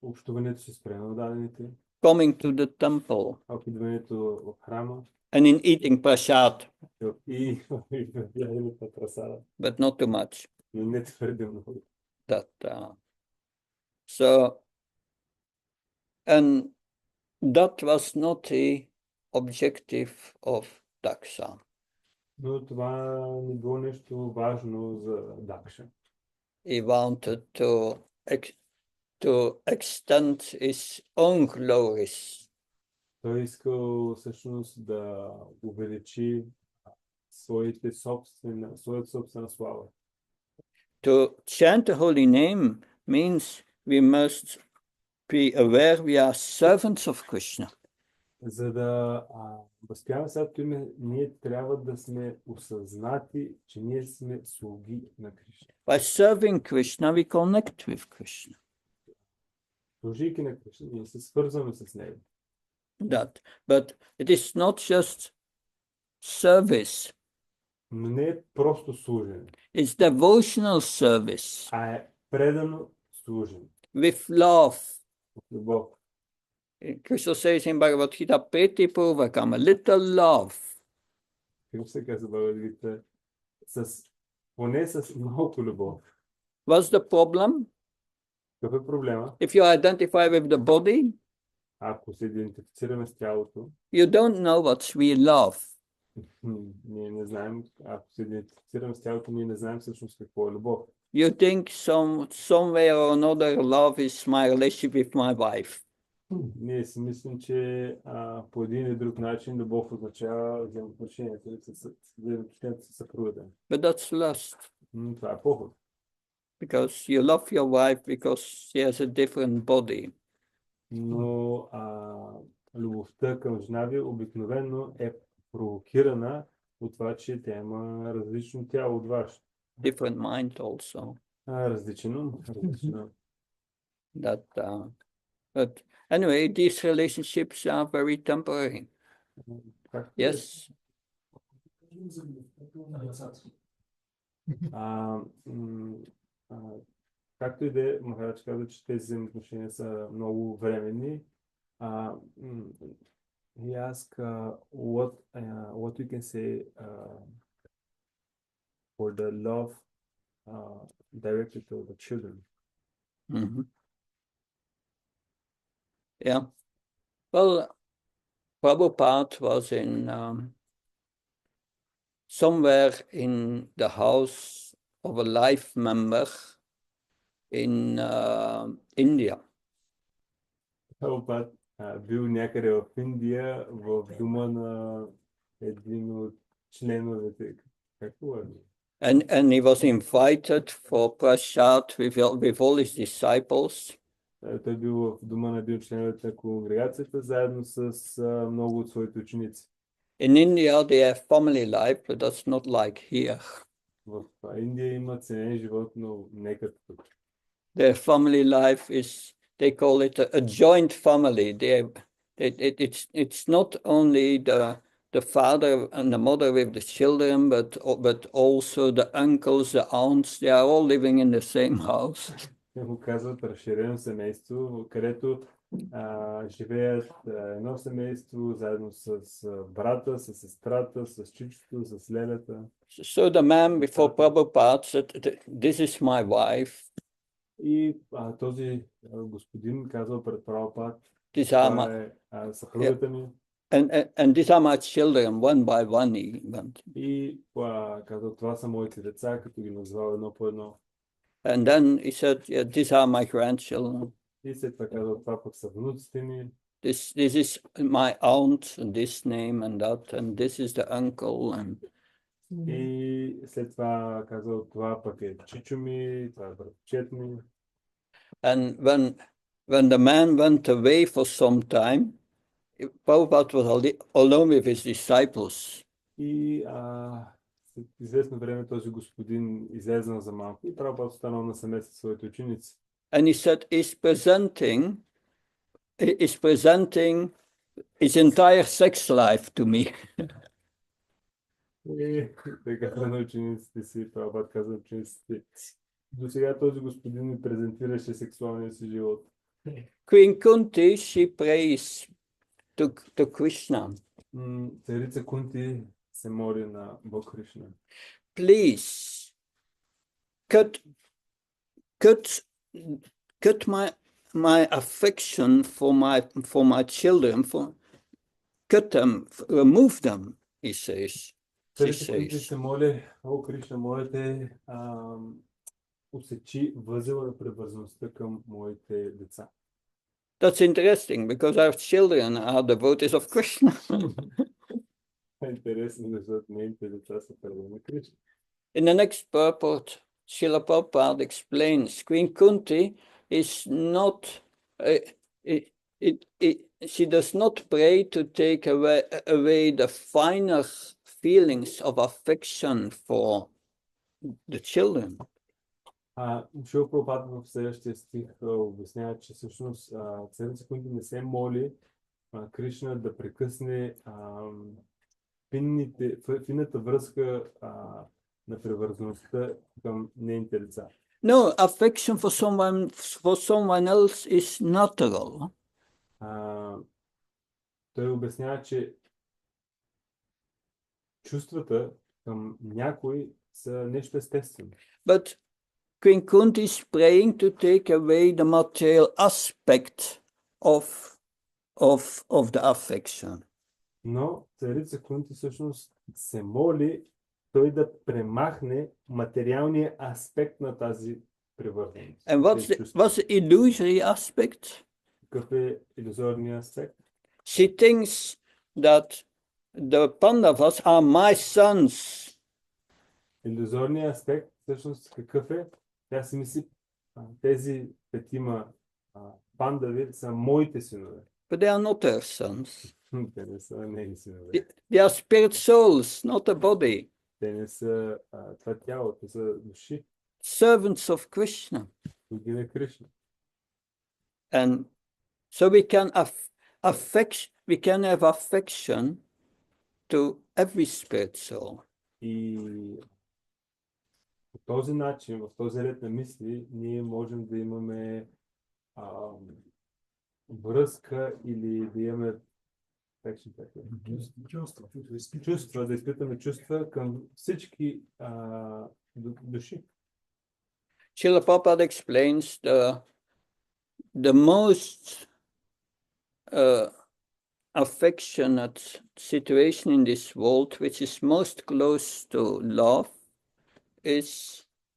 общуването си с преданодадените, coming to the temple, в идването в храма and in eating prasad, и в яденето на прасада, but not too much. но не твърде много. And that was not the objective of Daksha. Но това не било нещо важно за Дакша. He wanted to extend his own glories. Той искал всъщност да увеличи своята собствена слава. To chant the holy name means we must be aware we are servants of Krishna. За да възпяваме Святото име, ние трябва да сме осъзнати, че ние сме слуги на Кришна. By serving Krishna, we connect with Krishna. Служейки на Кришна, ние се свързваме с Него. But it is not just service. Но не е просто служене. It's devotional service. А е предано служене. With love. Любов. Krishna says in Bhagavad Gita, Peti Purvakam, a little love. Какво се казва Бхагавад Гита? Поне с малко любов. What's the problem? Какъв е проблема? If you identify with the body, ако се идентифицираме с тялото, you don't know what's real love. Ние не знаем, ако се идентифицираме с тялото, ние не знаем всъщност какво е любов. You think somewhere or another love is my relationship with my wife. Ние си мислим, че по един или друг начин любов означава взаимоотношението с съпругата. But that's lust. Това е поход. Because you love your wife because she has a different body. Но любовта към жена ви обикновено е провокирана от това, че тя има различно тяло от ваше. Different mind also. Различен ум. That, but anyway, these relationships are very temporary. Както е. Yes. Както и да е, Махарадж каза, че тези взаимоотношения са много временни. He asked what we can say for the love directed to the children. Mm-hmm. Yeah. Well, Prabhupada was in somewhere in the house of a life member in India. Прабхупад бил някъде в Индия, в дома на един от членовете. Какво е? And he was invited for prasad with all his disciples. Той бил в дома на един от членовете на конгрегацията, заедно с много от своите ученици. In India they have family life, but that's not like here. В Индия има семейен живот, но не като тук. Their family life is, they call it a joint family. It's not only the father and the mother with the children, but also the uncles, the aunts, they are all living in the same house. Те го казват разширено семейство, където живеят едно семейство, заедно с брата, с сестрата, с чичото, с лелята. So the man before Prabhupada said, this is my wife. И този господин казал пред Прабхупад, These are това my, е съпругата ми. and these are my children, one by one he went. И казал, това са моите деца, като ги назвал едно по едно. And then he said, yeah, these are my grandchildren. И след това казал, това пък са внуците ми. This is my aunt, and this name and that, and this is the uncle. And И след това казал, това пък е чичо ми, това е братчет ми. and when the man went away for some time, Prabhupada was alone with his disciples. И след известно време този господин излезнал за малко и Прабхупад останал насаме със своите ученици. And he said, is presenting his entire sex life to me. И така на учениците си, Прабхупад каза на учениците, до сега този господин ми презентираше сексуалния си живот. Queen Kunti, she prays to Krishna. Царица Кунти се моли на Бог Кришна. Please, cut my affection for my children, cut them, remove them, he says. Царица Кунти се моли, о Кришна, моля те, усечи възела на привързаността към моите деца. That's interesting because our children are devotees of Krishna. Интересно, защото нейните деца са първо на Кришна. In the next purport, Srila Prabhupada explains, Queen Kunti is not, she does not pray to take away the finer feelings of affection for the children. Шрила Прабхупада в следващия стих обяснява, че всъщност царица Кунти не се моли Кришна да прекъсне финната връзка на привързаността към нейните деца. No, affection for someone else is natural. Той обяснява, че чувствата към някой са нещо естествено. But Queen Kunti is praying to take away the material aspect of the affection. Но царица Кунти всъщност се моли той да премахне материалния аспект на тази привързаност. And what's the illusory aspect? Какъв е илюзорният аспект? She thinks that the Pandavas are my sons. иллюзорният аспект, всъщност какъв е? Тя си мисли, тези петима пандави са моите синове. But they are not her sons. Те не са нейни синове. They are spirit souls, not a body. Те не са това тяло, те са души. Servants of Krishna. Слуги на Кришна. And so we can have affection to every spirit soul. И по този начин, в този ред на мисли, ние можем да имаме връзка или да имаме чувства, да изпитаме чувства към всички души. Srila Prabhupada explains the most affectionate situation in this world, which is most close to love, is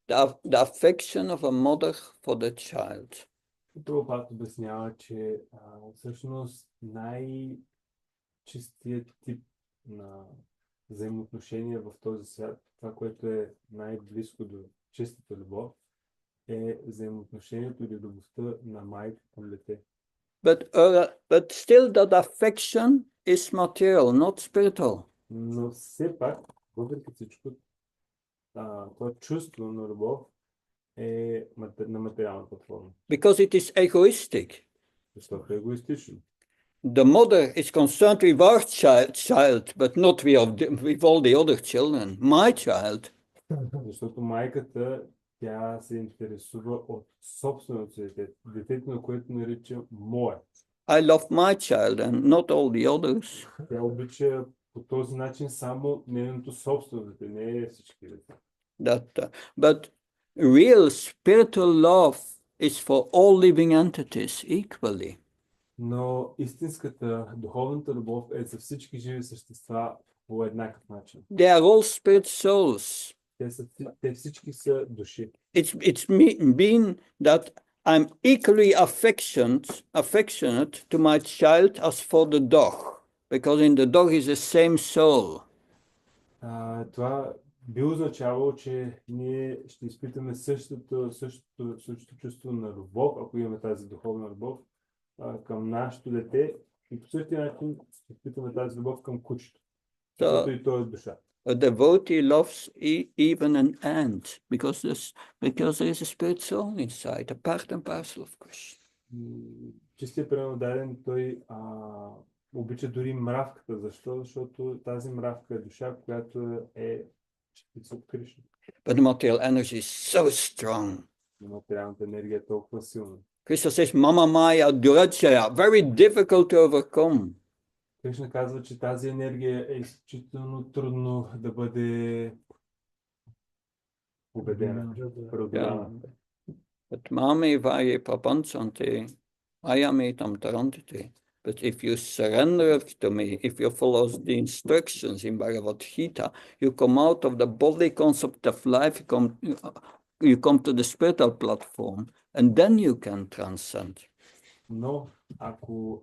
the affection of a mother for the child. Прабхупада обяснява, че всъщност най-чистият тип на взаимоотношение в този свят, това, което е най-близко до чистата любов, е взаимоотношението или любовта на майка към дете. But still that affection is material, not spiritual. Но все пак, въпреки всичко, това чувство на любов е на материалната форма. Because it is egoistic. Защото е егоистично. The mother is concerned with our child, but not with all the other children. My child. Защото майката, тя се интересува от собственото си дете, детето, на което нарича мое. I love my child and not all the others. Тя обича по този начин само нейното собствено дете, не всички деца. But real spiritual love is for all living entities equally. Но истинската духовната любов е за всички живи същества по еднакъв начин. They are all spirit souls. Те всички са души. It's mean that I'm equally affectionate to my child as for the dog, because in the dog is the same soul. Това би означавало, че ние ще изпитаме същото чувство на любов, ако имаме тази духовна любов към нашето дете, и по същия начин ще изпитаме тази любов към кучето, защото и то е душа. A devotee loves even an ant because there is a spirit soul inside, a part and parcel of Krishna. Чистия пример даден, той обича дори мравката. Защо? Защото тази мравка е душа, която е частица от Кришна. But the material energy is so strong. Материалната енергия е толкова силна. Krishna says, Mama Maya Durajaya, very difficult to overcome. Кришна казва, че тази енергия е изключително трудно да бъде победена, преодоляна. But mami vaye papanchante, ayamitam tarantite. But if you surrender to me, if you follow the instructions in Bhagavad Gita, you come out of the body concept of life, you come to the spiritual platform, and then you can transcend. Но ако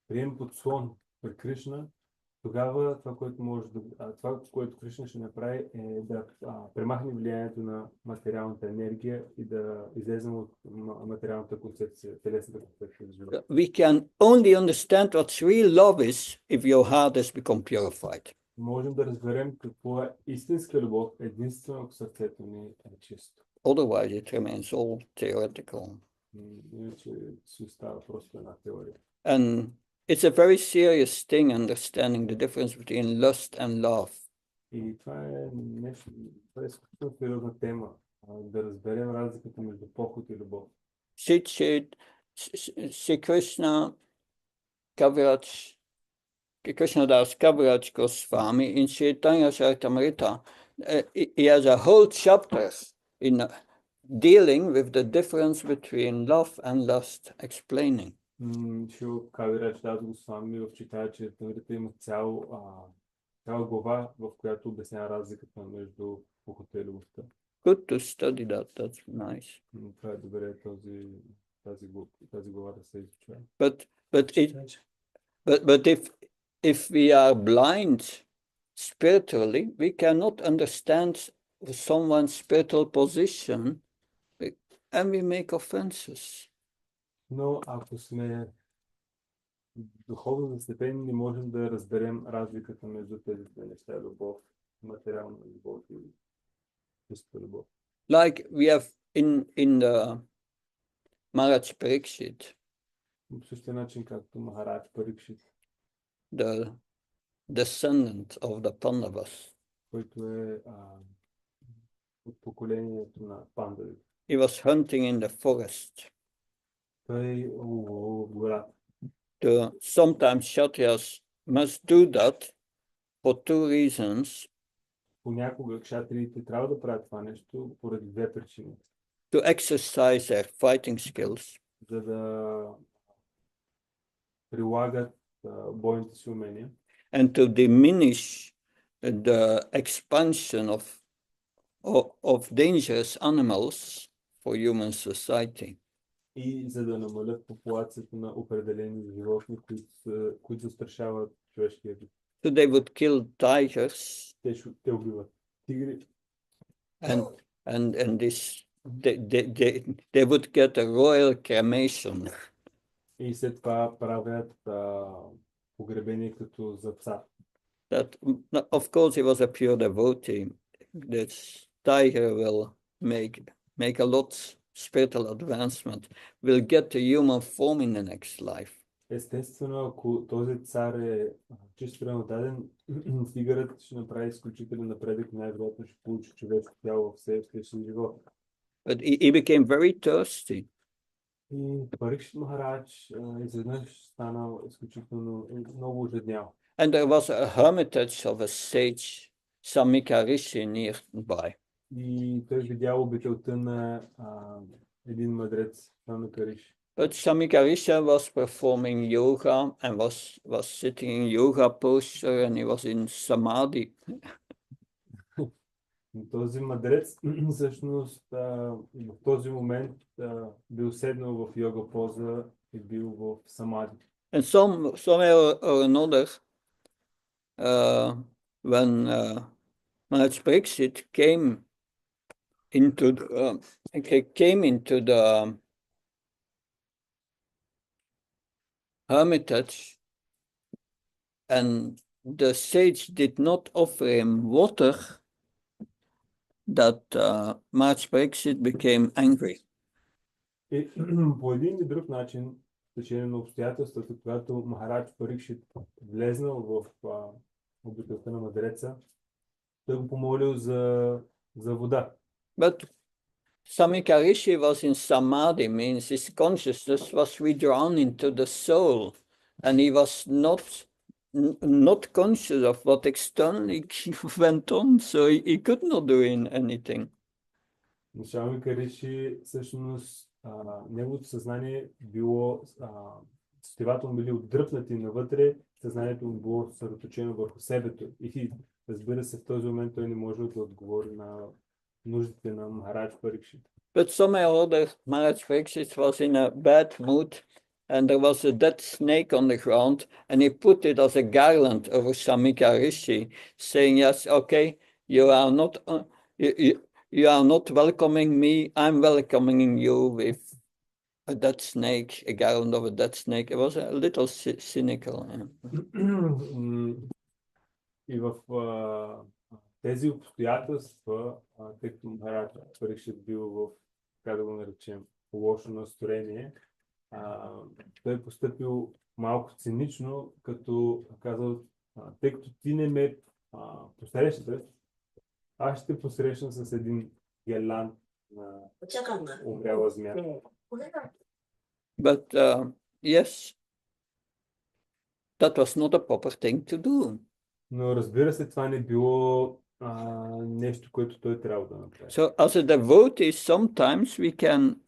прием подслон при Кришна, тогава това, което Кришна ще направи, е да премахне влиянието на материалната енергия и да излезем от материалната концепция, телесната концепция. We can only understand what real love is if your heart has become purified. Можем да разберем какво е истинска любов, единствено ако сърцето ни е чисто. Otherwise it remains all theoretical. Иначе си остава просто една теория. And it's a very serious thing understanding the difference between lust and love. И това е нещо, това е изключително сериозна тема, да разберем разликата между похот и любов. Shri Krishna Krishnadas Kaviraj Goswami in Chaitanya Charitamrita, he has a whole chapter in dealing with the difference between love and lust, explaining. Шил Кавирач Дас Госвами в Читая Чаритамрита има цяла глава, в която обяснява разликата между похота и любовта. Good to study that, that's nice. Това е добре тази глава да се изучава. But if we are blind spiritually, we cannot understand someone's spiritual position, and we make offenses. Но ако сме духовно застепени, не можем да разберем разликата между тези две неща, любов, материална любов и чиста любов. Like we have in the Maharaj Pariksit, По същия начин, както Махарадж Парикшит, the descendant of the Pandavas. който е от поколението на пандавите. He was hunting in the forest. Той в гората. Sometimes Kshatriyas must do that for two reasons. Понякога кшатриите трябва да правят това нещо поради две причини. To exercise their fighting skills, За да прилагат бойните си умения and to diminish the expansion of dangerous animals for human society. и за да намалят популацията на определени животни, които застрашават човешкия вид. So they would kill tigers, Те убиват тигри and this they would get a royal cremation. и след това правят погребение като за цар. That, of course, he was a pure devotee. This tiger will make a lot spiritual advancement, will get the human form in the next life. Естествено, ако този цар е чисто равнодаден, тигърът ще направи изключителен напредък, най-вероятно ще получи човешко тяло в следващия си живот. But he became very thirsty. И Парикшит Махарадж изведнъж станал изключително много ожеднял. And there was a hermitage of a sage, Samika Rishi, nearby. И той видял обителта на един мъдрец, Самика Риши. But Samika Rishi was performing yoga and was sitting in yoga posture, and he was in samadhi. Този мъдрец всъщност в този момент бил седнал в йога поза и бил в самади. And somewhere or another, when Maharaj Pariksit came into the hermitage, and the sage did not offer him water, that Maharaj Pariksit became angry. И по един или друг начин, в течение на обстоятелствата, когато Махарадж Парикшит влезнал в обителта на мъдреца, той го помолил за вода. But Samika Rishi was in samadhi, means his consciousness was withdrawn into the soul, and he was not conscious of what externally went on, so he could not do anything. Самика Риши всъщност неговото съзнание било, сетивата му били отдръпнати навътре, съзнанието му било съсредоточено върху себето. И разбира се, в този момент той не може да отговори на нуждите на Махарадж Парикшит. But somehow or other, Maharaj Pariksit was in a bad mood, and there was a dead snake on the ground, and he put it as a garland over Samika Rishi, saying, "Yes, okay, you are not welcoming me. I'm welcoming you with a dead snake, a garland of a dead snake." It was a little cynical. И в тези обстоятелства, тъй като Махарадж Парикшит бил в, как да го наречем, лошо настроение, той е постъпил малко цинично, като казал, тъй като ти не ме посрещаш, аз ще посрещна с един гелант на умряла змия. But yes, that was not a proper thing to do. Но разбира се, това не било нещо, което той трябва да направи. So as a devotee, sometimes we can,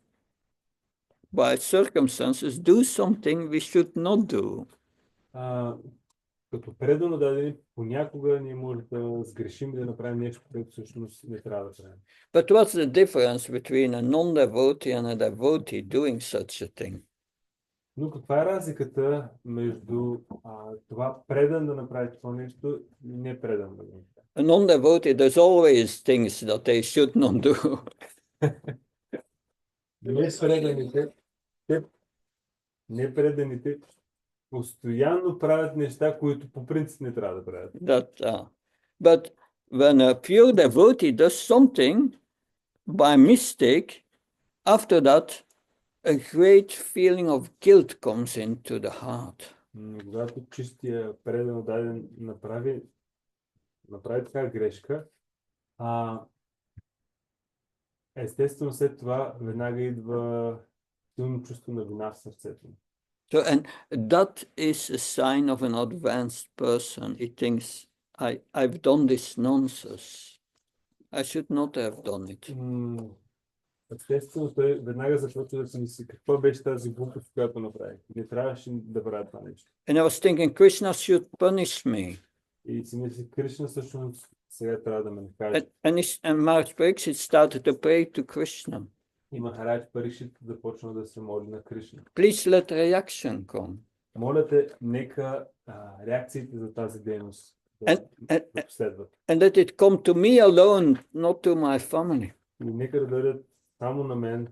by circumstances, do something we should not do. Като предано дадени, понякога ние може да сгрешим и да направим нещо, което всъщност не трябва да правим. But what's the difference between a non-devotee and a devotee doing such a thing? Но каква е разликата между това предан да направи това нещо и не предан да го направи? A non-devotee, there's always things that they should not do. Непреданите, те, непреданите постоянно правят неща, които по принцип не трябва да правят. But when a pure devotee does something by mistake, after that, a great feeling of guilt comes into the heart. Когато чистия предан даден направи така грешка, естествено след това веднага идва силно чувство на вина в сърцето. So, and that is a sign of an advanced person. He thinks, I've done this nonsense. I should not have done it. Естествено, той веднага започва да си мисли, какво беше тази глупост, която направих. Не трябваше да правя това нещо. And I was thinking, Krishna should punish me. И си мисли, Кришна всъщност сега трябва да ме накаже. And Maharaj Pariksit started to pray to Krishna. И Махарадж Парикшит започна да се моли на Кришна. Please let reaction come. Моля те, нека реакциите за тази дейност да последват. And let it come to me alone, not to my family. И нека да дойдат само на мен,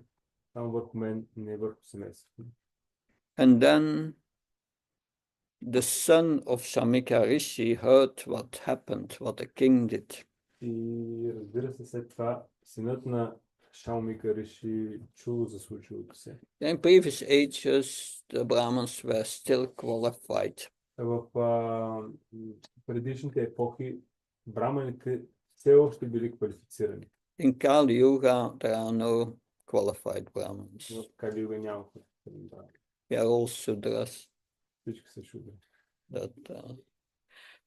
само върху мен, не върху семейството. And then the son of Shamika Rishi heard what happened, what the king did. И разбира се, след това синът на Шаумика Риши чул за случилото се. In previous ages, the Brahmins were still qualified. В предишните епохи браманите все още били квалифицирани. In Kali Yuga, there are no qualified Brahmins. В Кали Юга няма квалифицирани брамани. They are all Sudras. Всички са шудри.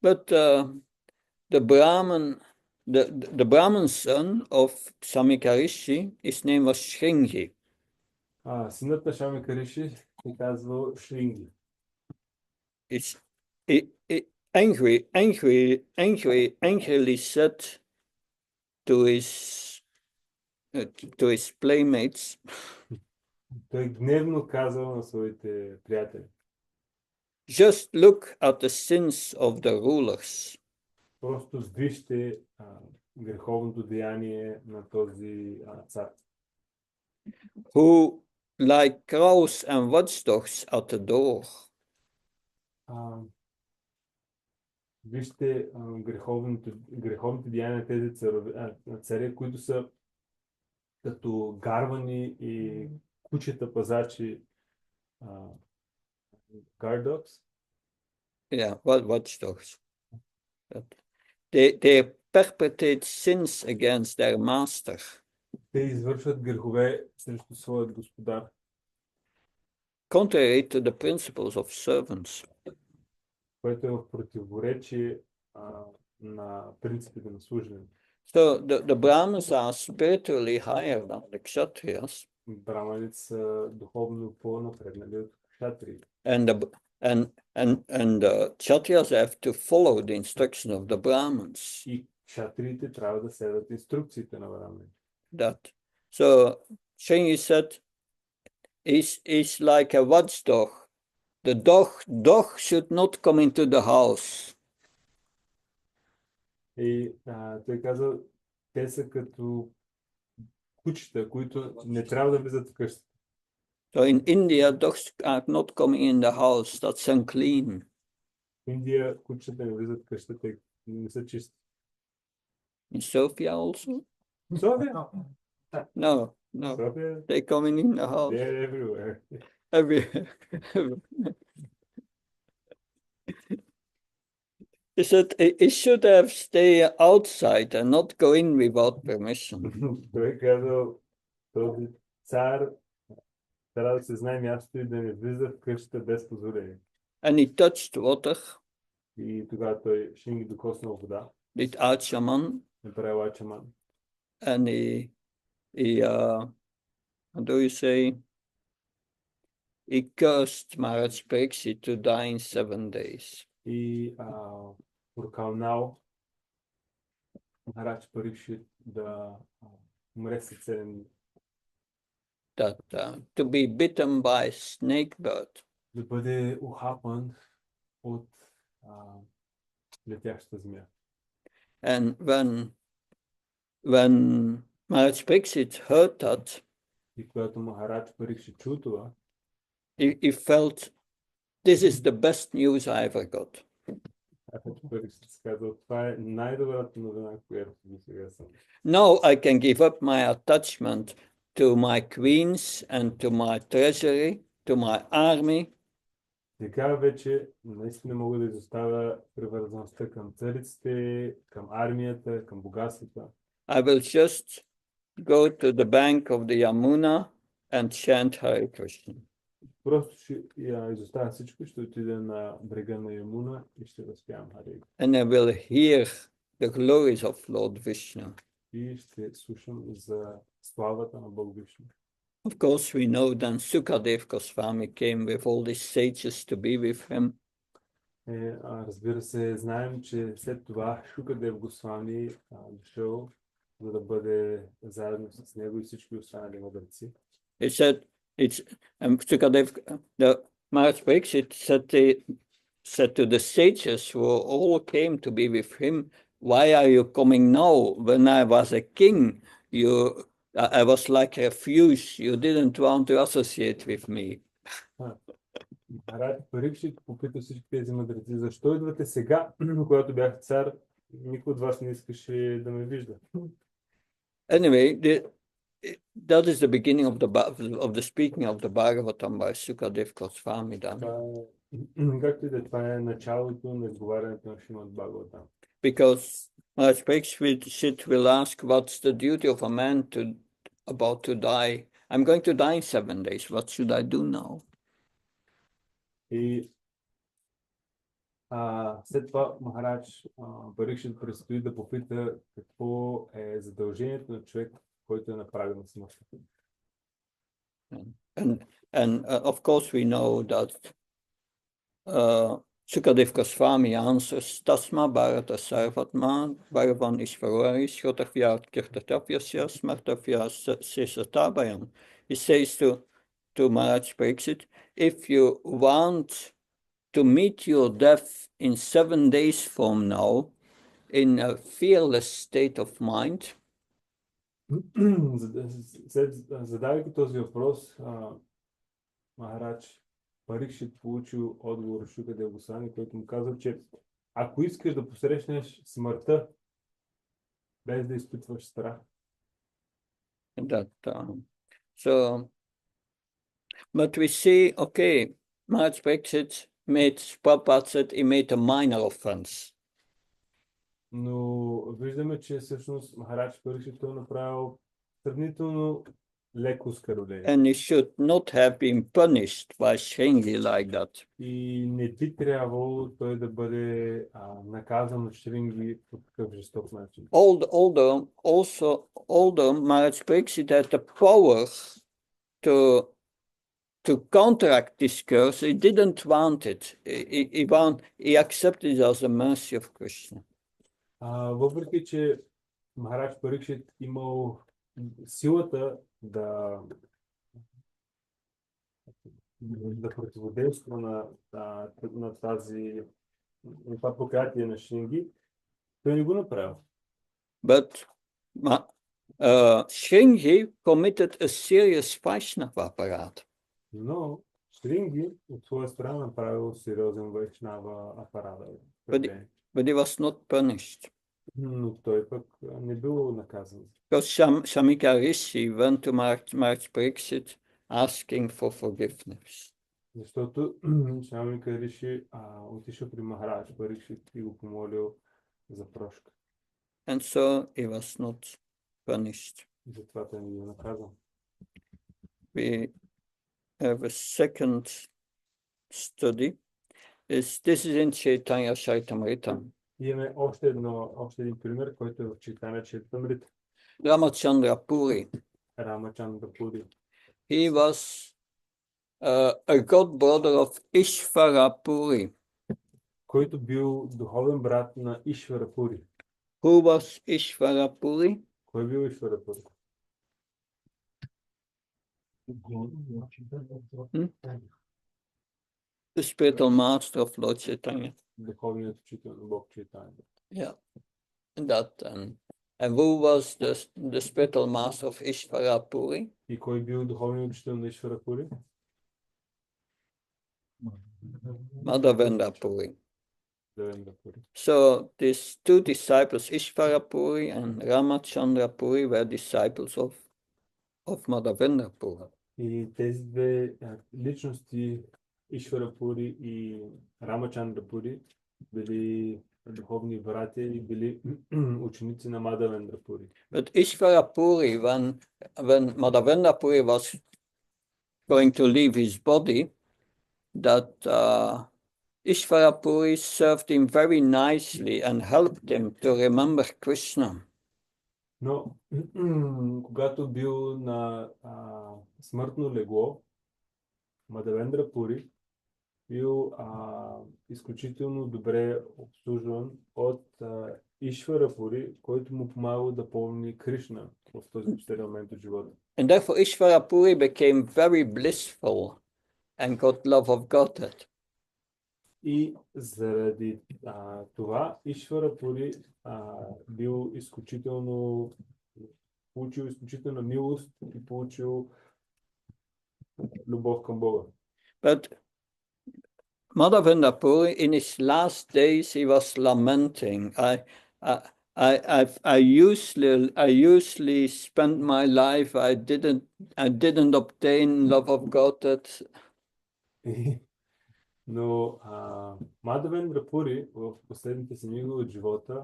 But the Brahman son of Shamika Rishi, his name was Shringi. Синът на Шамика Риши се казва Шринги. Angrily said to his playmates, Той гневно казал на своите приятели. Just look at the sins of the rulers. Просто вижте греховното деяние на този цар. Who, like crows and watchdogs at the door. Вижте греховните деяния на тези царе, които са като гарвани и кучета пазачи. Guard dogs? Yeah, watchdogs. They perpetrate sins against their master. Те извършват грехове срещу своят господар. Contrary to the principles of servants. Което е в противоречие на принципите на служене. So the Brahmins are spiritually higher than the Kshatriyas. Браманите са духовно по-напреднали от кшатри. And the Kshatriyas have to follow the instruction of the Brahmins. И кшатриите трябва да следват инструкциите на браманите. That. So Shingi said, is like a watchdog. The dog should not come into the house. И той каза, те са като кучета, които не трябва да влизат в къщата. So in India, dogs are not coming in the house. That's unclean. В Индия кучета не влизат в къщата, те не са чисти. In Sofia also? София? No. София? They're coming in the house. They're everywhere. Everywhere. He said it should have stayed outside and not go in without permission. Той казал, този цар трябва да се знае място и да не влиза в къщата без позволение. And he touched water. И тогава той Шинги докоснал вода. Did Achaman. Направил ачаман. And he how do you say? He cursed Maharaj Pariksit to die in 7 days. И прокълнал Махарадж Парикшит да умре след 7 дни. that to be bitten by a snake bird. Да бъде ухапан от летяща змия. And when Maharaj Pariksit heard that, И когато Махарадж Парикшит чу това, he felt, this is the best news I ever got. Парикшит си казал, това е най-добрата новина, която до сега съм. Now I can give up my attachment to my queens and to my treasury, to my army. Сега вече наистина мога да изоставя привързаността към цариците, към армията, към богатствата. I will just go to the bank of the Yamuna and chant Hare Krishna. Просто ще изоставя всичко, ще отида на брега на Ямуна и ще възпявам Харе. And I will hear the glories of Lord Vishnu. И ще слушам за славата на Бог Вишну. Of course, we know then Sukadev Goswami came with all these sages to be with him. Разбира се, знаем, че след това Шукадев Госвами дошъл, за да бъде заедно с него и всички останали мъдреци. He said, Sukadev, the Maharaj Pariksit said to the sages who all came to be with him, why are you coming now? When I was a king, I was like a refuge. You didn't want to associate with me. Махарадж Парикшит попита всички тези мъдреци, защо идвате сега, когато бях цар, никой от вас не искаше да ме вижда. Anyway, that is the beginning of the speaking of the Bhagavatam by Sukadev Goswami. Както и да, това е началото на изговарянето на Шримад Бхагаватам. Because Maharaj Pariksit will ask, what's the duty of a man about to die? I'm going to die in 7 days. What should I do now? И след това Махарадж Парикшит предстои да попита какво е задължението на човек, който е направен на смъртта. And of course we know that Sukadev Goswami answers, Tasma Bharata Sarvatma Bhagavan Ishvarari Shrotavyat Kirtatapyasya Smartavya Sesatabayam. He says to Maharaj Pariksit, if you want to meet your death in 7 days from now, in a fearless state of mind, задавайки този въпрос, Махарадж Парикшит получил отговор от Шукадев Госвами, който му казва, че ако искаш да посрещнеш смъртта, без да изпитваш страх. But we see, okay, Maharaj Pariksit Prabhupada said he made a minor offense. Но виждаме, че всъщност Махарадж Парикшит е направил сравнително леко оскърбление. And he should not have been punished by Shringi like that. И не би трябвало той да бъде наказан от Шринги по такъв жесток начин. Although Maharaj Pariksit had the power to counteract this curse, he didn't want it. He accepted it as a mercy of Krishna. Въпреки че Махарадж Парикшит имал силата да противодейства на това проклятие на Шринги, той не го направил. But Shringi committed a serious Vaishnava апарат. Но Шринги от своя страна направил сериозен Вайшнава апарат. But he was not punished. Но той пък не бил наказан. Because Shamika Rishi went to Maharaj Pariksit asking for forgiveness. Защото Шамика Риши отишъл при Махарадж Парикшит и го помолил за прошка. And so he was not punished. Затова той не бил наказан. We have a second study. This is in Chaitanya Charitamrita. Имаме още един пример, който е в Чайтanya Чаритамрита. Ramachandra Puri. Рамачандра Пури. He was a god brother of Ishvara Puri. Който бил духовен брат на Ишвара Пури. Who was Ishvara Puri? Кой бил Ишвара Пури? The spiritual master of Lord Chaitanya. Духовният учител на Бог Чайтания. Yeah, that and who was the spiritual master of Ishvara Puri? И кой бил духовният учител на Ишвара Пури? Madhavendra Puri. Девендра Пури. So these two disciples, Ishvara Puri and Ramachandra Puri, were disciples of Madhavendra Puri. И тези две личности, Ишвара Пури и Рамачандра Пури, били духовни братя и били ученици на Мадавендра Пури. But Ishvara Puri, when Madhavendra Puri was going to leave his body, that Ishvara Puri served him very nicely and helped him to remember Krishna. Но когато бил на смъртно легло, Мадавендра Пури бил изключително добре обслужван от Ишвара Пури, който му помагал да помни Кришна в този последен момент от живота. And therefore Ishvara Puri became very blissful and got love of Godhead. И заради това Ишвара Пури бил получил изключителна милост и получил любов към Бога. But Madhavendra Puri, in his last days, he was lamenting. I usually spent my life. I didn't obtain love of Godhead. Но Мадавендра Пури в последните си мигове от живота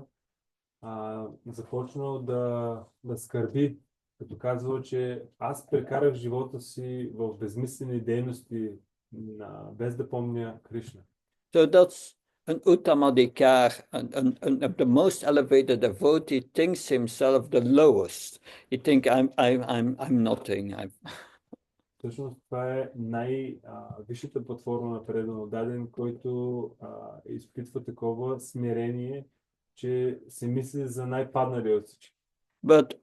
започнал да скърби, като казвал, че аз прекарах живота си в безмислени дейности, без да помня Кришна. So that's an Uttamadikar, and the most elevated devotee thinks himself the lowest. He thinks I'm nothing. Всъщност това е най-висшата платформа на предан даден, който изпитва такова смирение, че се мисли за най-паднали от всички. But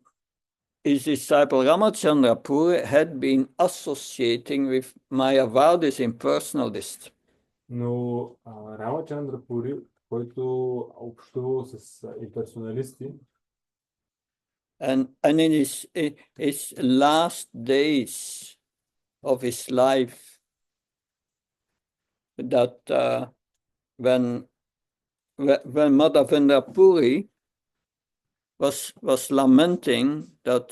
his disciple Ramachandra Puri had been associating with Mayavadis impersonalists. Но Рамачандра Пури, който общувал с имперсоналисти, and in his last days of his life, that when Madhavendra Puri was lamenting that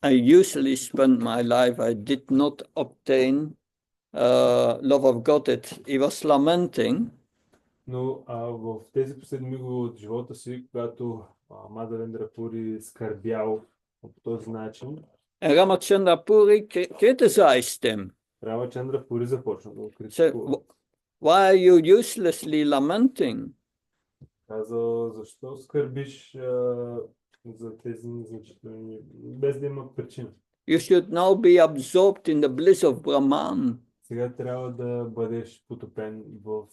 I usually spend my life, I did not obtain love of God. He was lamenting. Но в тези последни мигове от живота си, когато Мадавендра Пури скърбял по този начин, Ramachandra Puri criticized him. Рамачандра Пури започна да го критикува. Why are you uselessly lamenting? Казал, защо скърбиш за тези незначителни, без да има причина. You should now be absorbed in the bliss of Brahman. Сега трябва да бъдеш потопен в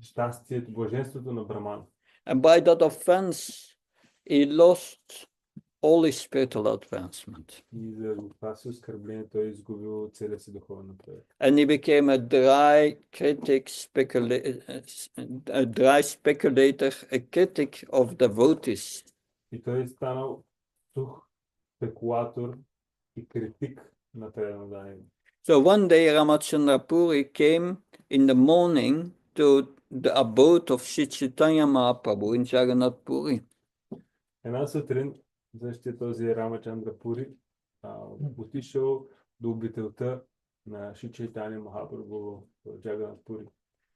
щастието, блаженството на Браман. And by that offense, he lost all his spiritual advancement. И за това си оскърбление той изгубил целия си духовен напредък. And he became a dry critic, a speculator, a critic of devotees. И той станал сух спекулатор и критик на преданодание. So one day Ramachandra Puri came in the morning to the abode of Sri Chaitanya Mahaprabhu in Jagannath Puri. Една сутрин, същия този Рамачандра Пури отишъл до обителта на Шри Чайтания Махапрабху в Джаганат Пури.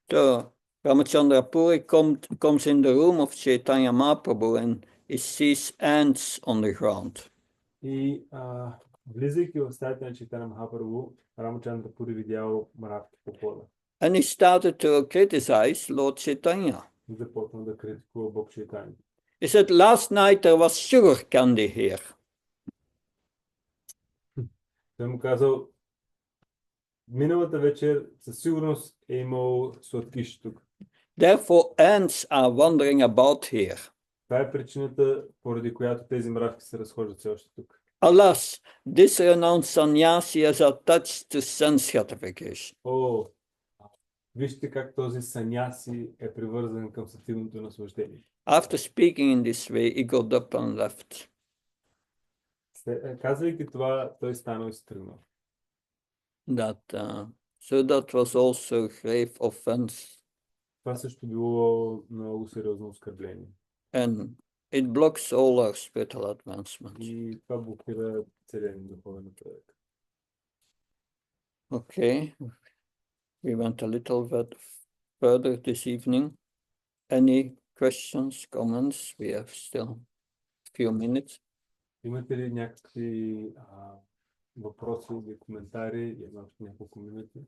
So Ramachandra Puri comes in the room of Chaitanya Mahaprabhu and he sees ants on the ground. И влизайки в стаята на Чайтания Махапрабху, Рамачандра Пури видял мравки по пода. And he started to criticize Lord Chaitanya. И започна да критикува Бог Чайтания. He said, last night there was sugar candy here. Той му казал, миналата вечер със сигурност е имал сладкиш тук. Therefore ants are wandering about here. Това е причината, поради която тези мравки се разхождат все още тук. Alas, this renowned sannyasi is attached to sense gratification. О, вижте как този саняси е привързан към сетивното наслаждение. After speaking in this way, he got up and left. Казвайки това, той стана и се тръгна. So that was also grave offense. Това също било много сериозно оскърбление. And it blocks all our spiritual advancement. И това блокира целият духовен напредък. Okay, we went a little bit further this evening. Any questions, comments? We have still a few minutes. Имате ли някакви въпроси или коментари? Има още няколко минути.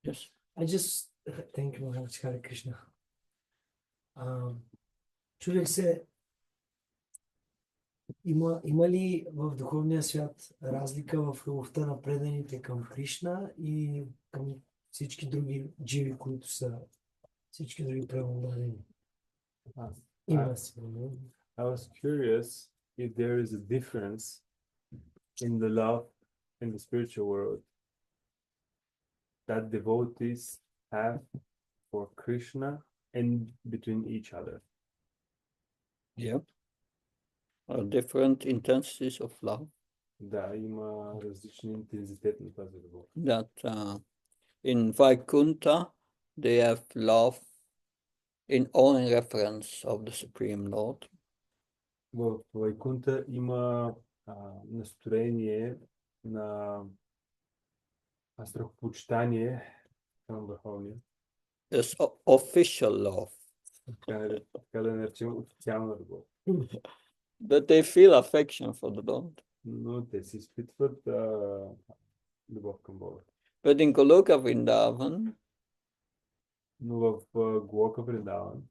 Yes. I just thank you, Maharaj Hare Krishna. Чудех се, има ли в духовния свят разлика в любовта на преданите към Кришна и към всички други дживи, които са всички други правоударени? Има сигурно. I was curious if there is a difference in the love in the spiritual world that devotees have for Krishna and between each other. Yep. Different intensities of love. Да, има различни интензитет на тази любов. That in Vaikuntha they have love in only reference of the Supreme Lord. В Вайкунта има настроение на страхопочитание към Върховния. There's official love. Така да наречем официална любов. But they feel affection for the Lord. Но те си изпитват любов към Бога. But in Goloka Vrindavan, Но в Голока Вриндаван,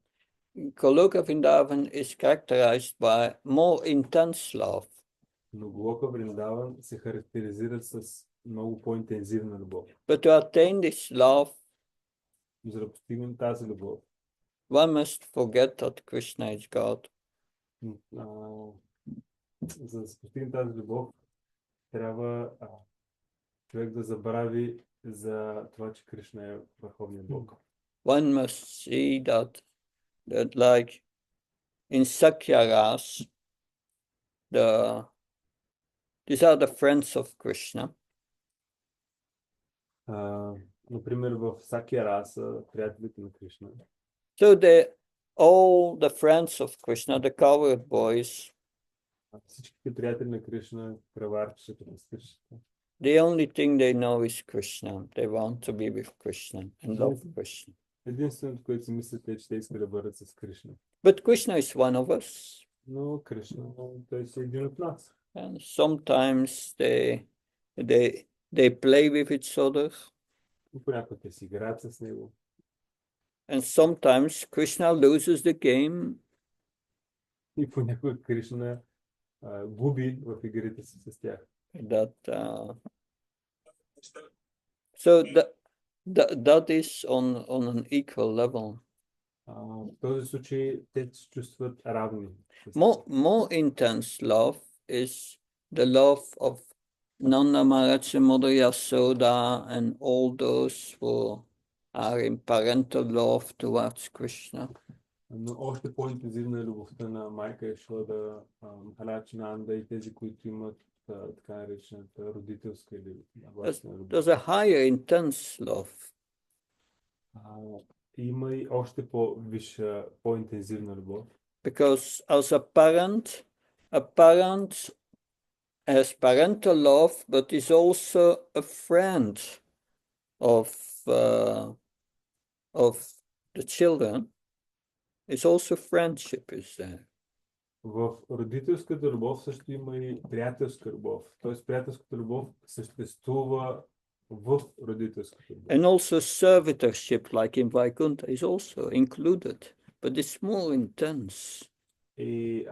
Goloka Vrindavan is characterized by more intense love. но Голока Вриндаван се характеризират с много по-интензивна любов. But to attain this love, За да постигнем тази любов, one must forget that Krishna is God. За да се постигне тази любов, трябва човек да забрави за това, че Кришна е върховният Бог. One must see that like in Sakyaras, these are the friends of Krishna. Например, в Сакия са приятелите на Кришна. So all the friends of Krishna, the cowherd boys, Всичките приятели на Кришна, кръварчета, пастирчета. the only thing they know is Krishna. They want to be with Krishna and love Krishna. Единственото, което си мислят е, че те искат да бъдат с Кришна. But Krishna is one of us. Но Кришна, той е един от нас. And sometimes they play with each other. И понякога те си играят с него. And sometimes Krishna loses the game. И понякога Кришна губи в игрите си с тях. So that is on an equal level. В този случай те се чувстват равни. More intense love is the love of Nanda Maharaj and Mother Yasoda and all those who are in parental love towards Krishna. Но още по-интензивна е любовта на майка Яшода, Махарадж Нанда и тези, които имат така наречената родителска или бащина любов. There's a higher intense love. Има и още по-висша, по-интензивна любов. Because as a parent has parental love, but is also a friend of the children. It's also friendship is there. В родителската любов също има и приятелска любов. Тоест приятелската любов съществува в родителската любов. And also servitorship, like in Vaikuntha, is also included, but it's more intense. И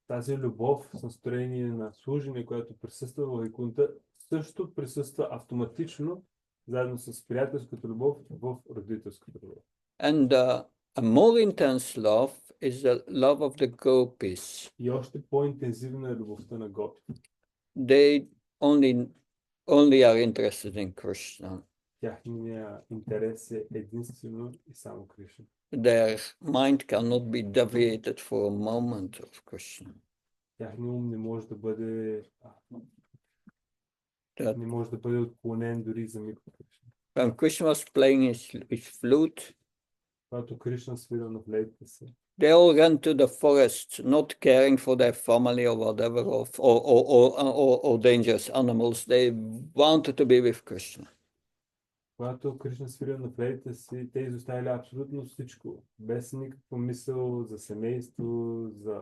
тази любов с настроение на служене, която присъства в Вайкунта, също присъства автоматично, заедно с приятелската любов в родителската любов. And a more intense love is the love of the gopis. И още по-интензивна е любовта на гопи. They only are interested in Krishna. Тяхният интерес е единствено и само Кришна. Their mind cannot be deviated for a moment of Krishna. Тяхният ум не може да бъде That отклонен дори за миг от Кришна. when Krishna was playing his flute, Когато Кришна свира на флейтата си, they all ran to the forest, not caring for their family or whatever, or dangerous animals. They wanted to be with Krishna. когато Кришна свира на флейтата си, те изоставили абсолютно всичко, без никаква мисъл за семейство, за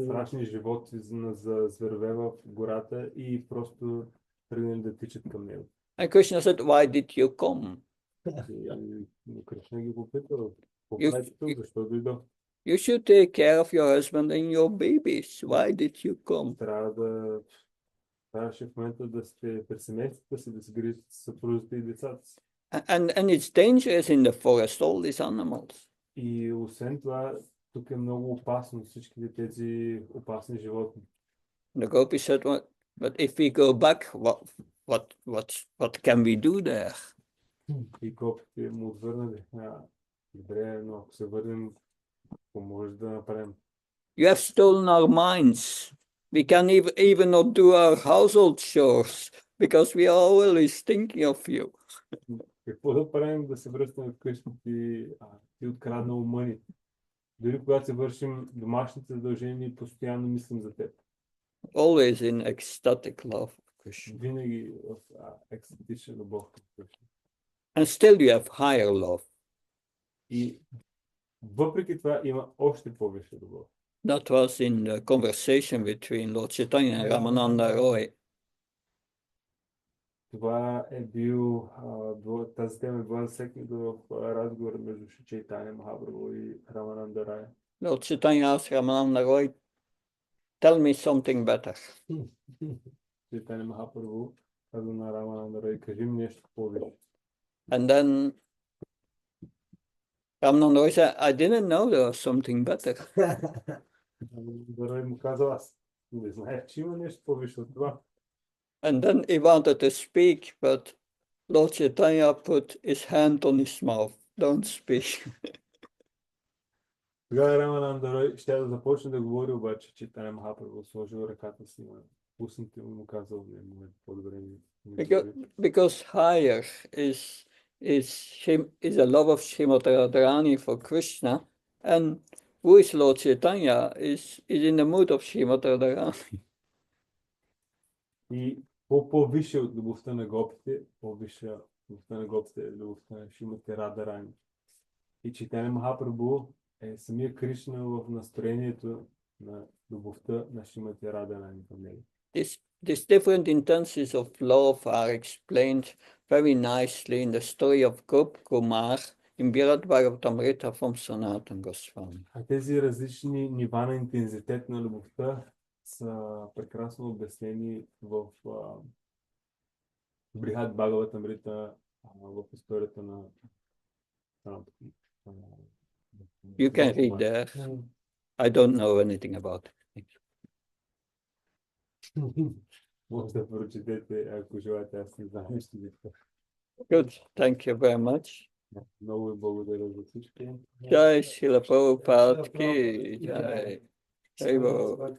страшни животи, за зверове в гората и просто тръгнали да тичат към него. And Krishna said, "Why did you come? И Кришна ги попитал, какво правите тук, защо дойдох? You should take care of your husband and your babies. Why did you come?" Трябваше в момента да сте при семействата си, да се грижите за съпрузите и децата си. And it's dangerous in the forest, all these animals. И освен това, тук е много опасно, всичките тези опасни животни. The gopi said, "But if we go back, what can we do there?" И гопите му отвърнали. Добре, но ако се върнем, какво може да направим? You have stolen our minds. We can even not do our household chores because we are always thinking of you. Какво да правим да се връщаме вкъщи, ти открадна ума ни? Дори когато се вършим домашните задължения, постоянно мислим за теб. Always in ecstatic love of Krishna. Винаги в екстатична любов към Кришна. And still you have higher love. И въпреки това има още повече любов. That was in the conversation between Lord Chaitanya and Ramananda Roy. Това е тази тема е била засегната в разговор между Чайтаня Махапрабху и Рамананда Рай. Lord Chaitanya asked Ramananda Roy, "Tell me something better." Чайтаня Махапрабху каза на Рамананда Рай, кажи ми нещо повече. And then Ramananda Roy said, "I didn't know there was something better." Рамананда Рай му каза, аз не знаех, че има нещо повече от това. And then he wanted to speak, but Lord Chaitanya put his hand on his mouth. Don't speak. Тогава Рамананда Рай ще да започне да говори, обаче Чайтаня Махапрабху сложил ръката си на устните му казал, не му е по-добре. Because higher is a love of Srimati Radharani for Krishna, and who is Lord Chaitanya is in the mood of Srimati Radharani. И по-висше от любовта на гопите, по-висша любовта на гопите е любовта на Шримати Радharani. И Чайтаня Махапрабху е самия Кришна в настроението на любовта на Шримати Радharani към него. These different intensities of love are explained very nicely in the story of Gop Kumar in Birad Bhagavatamrita from Sanatana Goswami. А тези различни нива на интензитет на любовта са прекрасно обяснени в Брихад Бхагаватамрита, в историята на You can read there. I don't know anything about it. Може да прочетете, ако желаете, аз не знам нещо. Good, thank you very much. Много ви благодаря за всички. Jai Srila Prabhupada ki Jai. Jai Baba.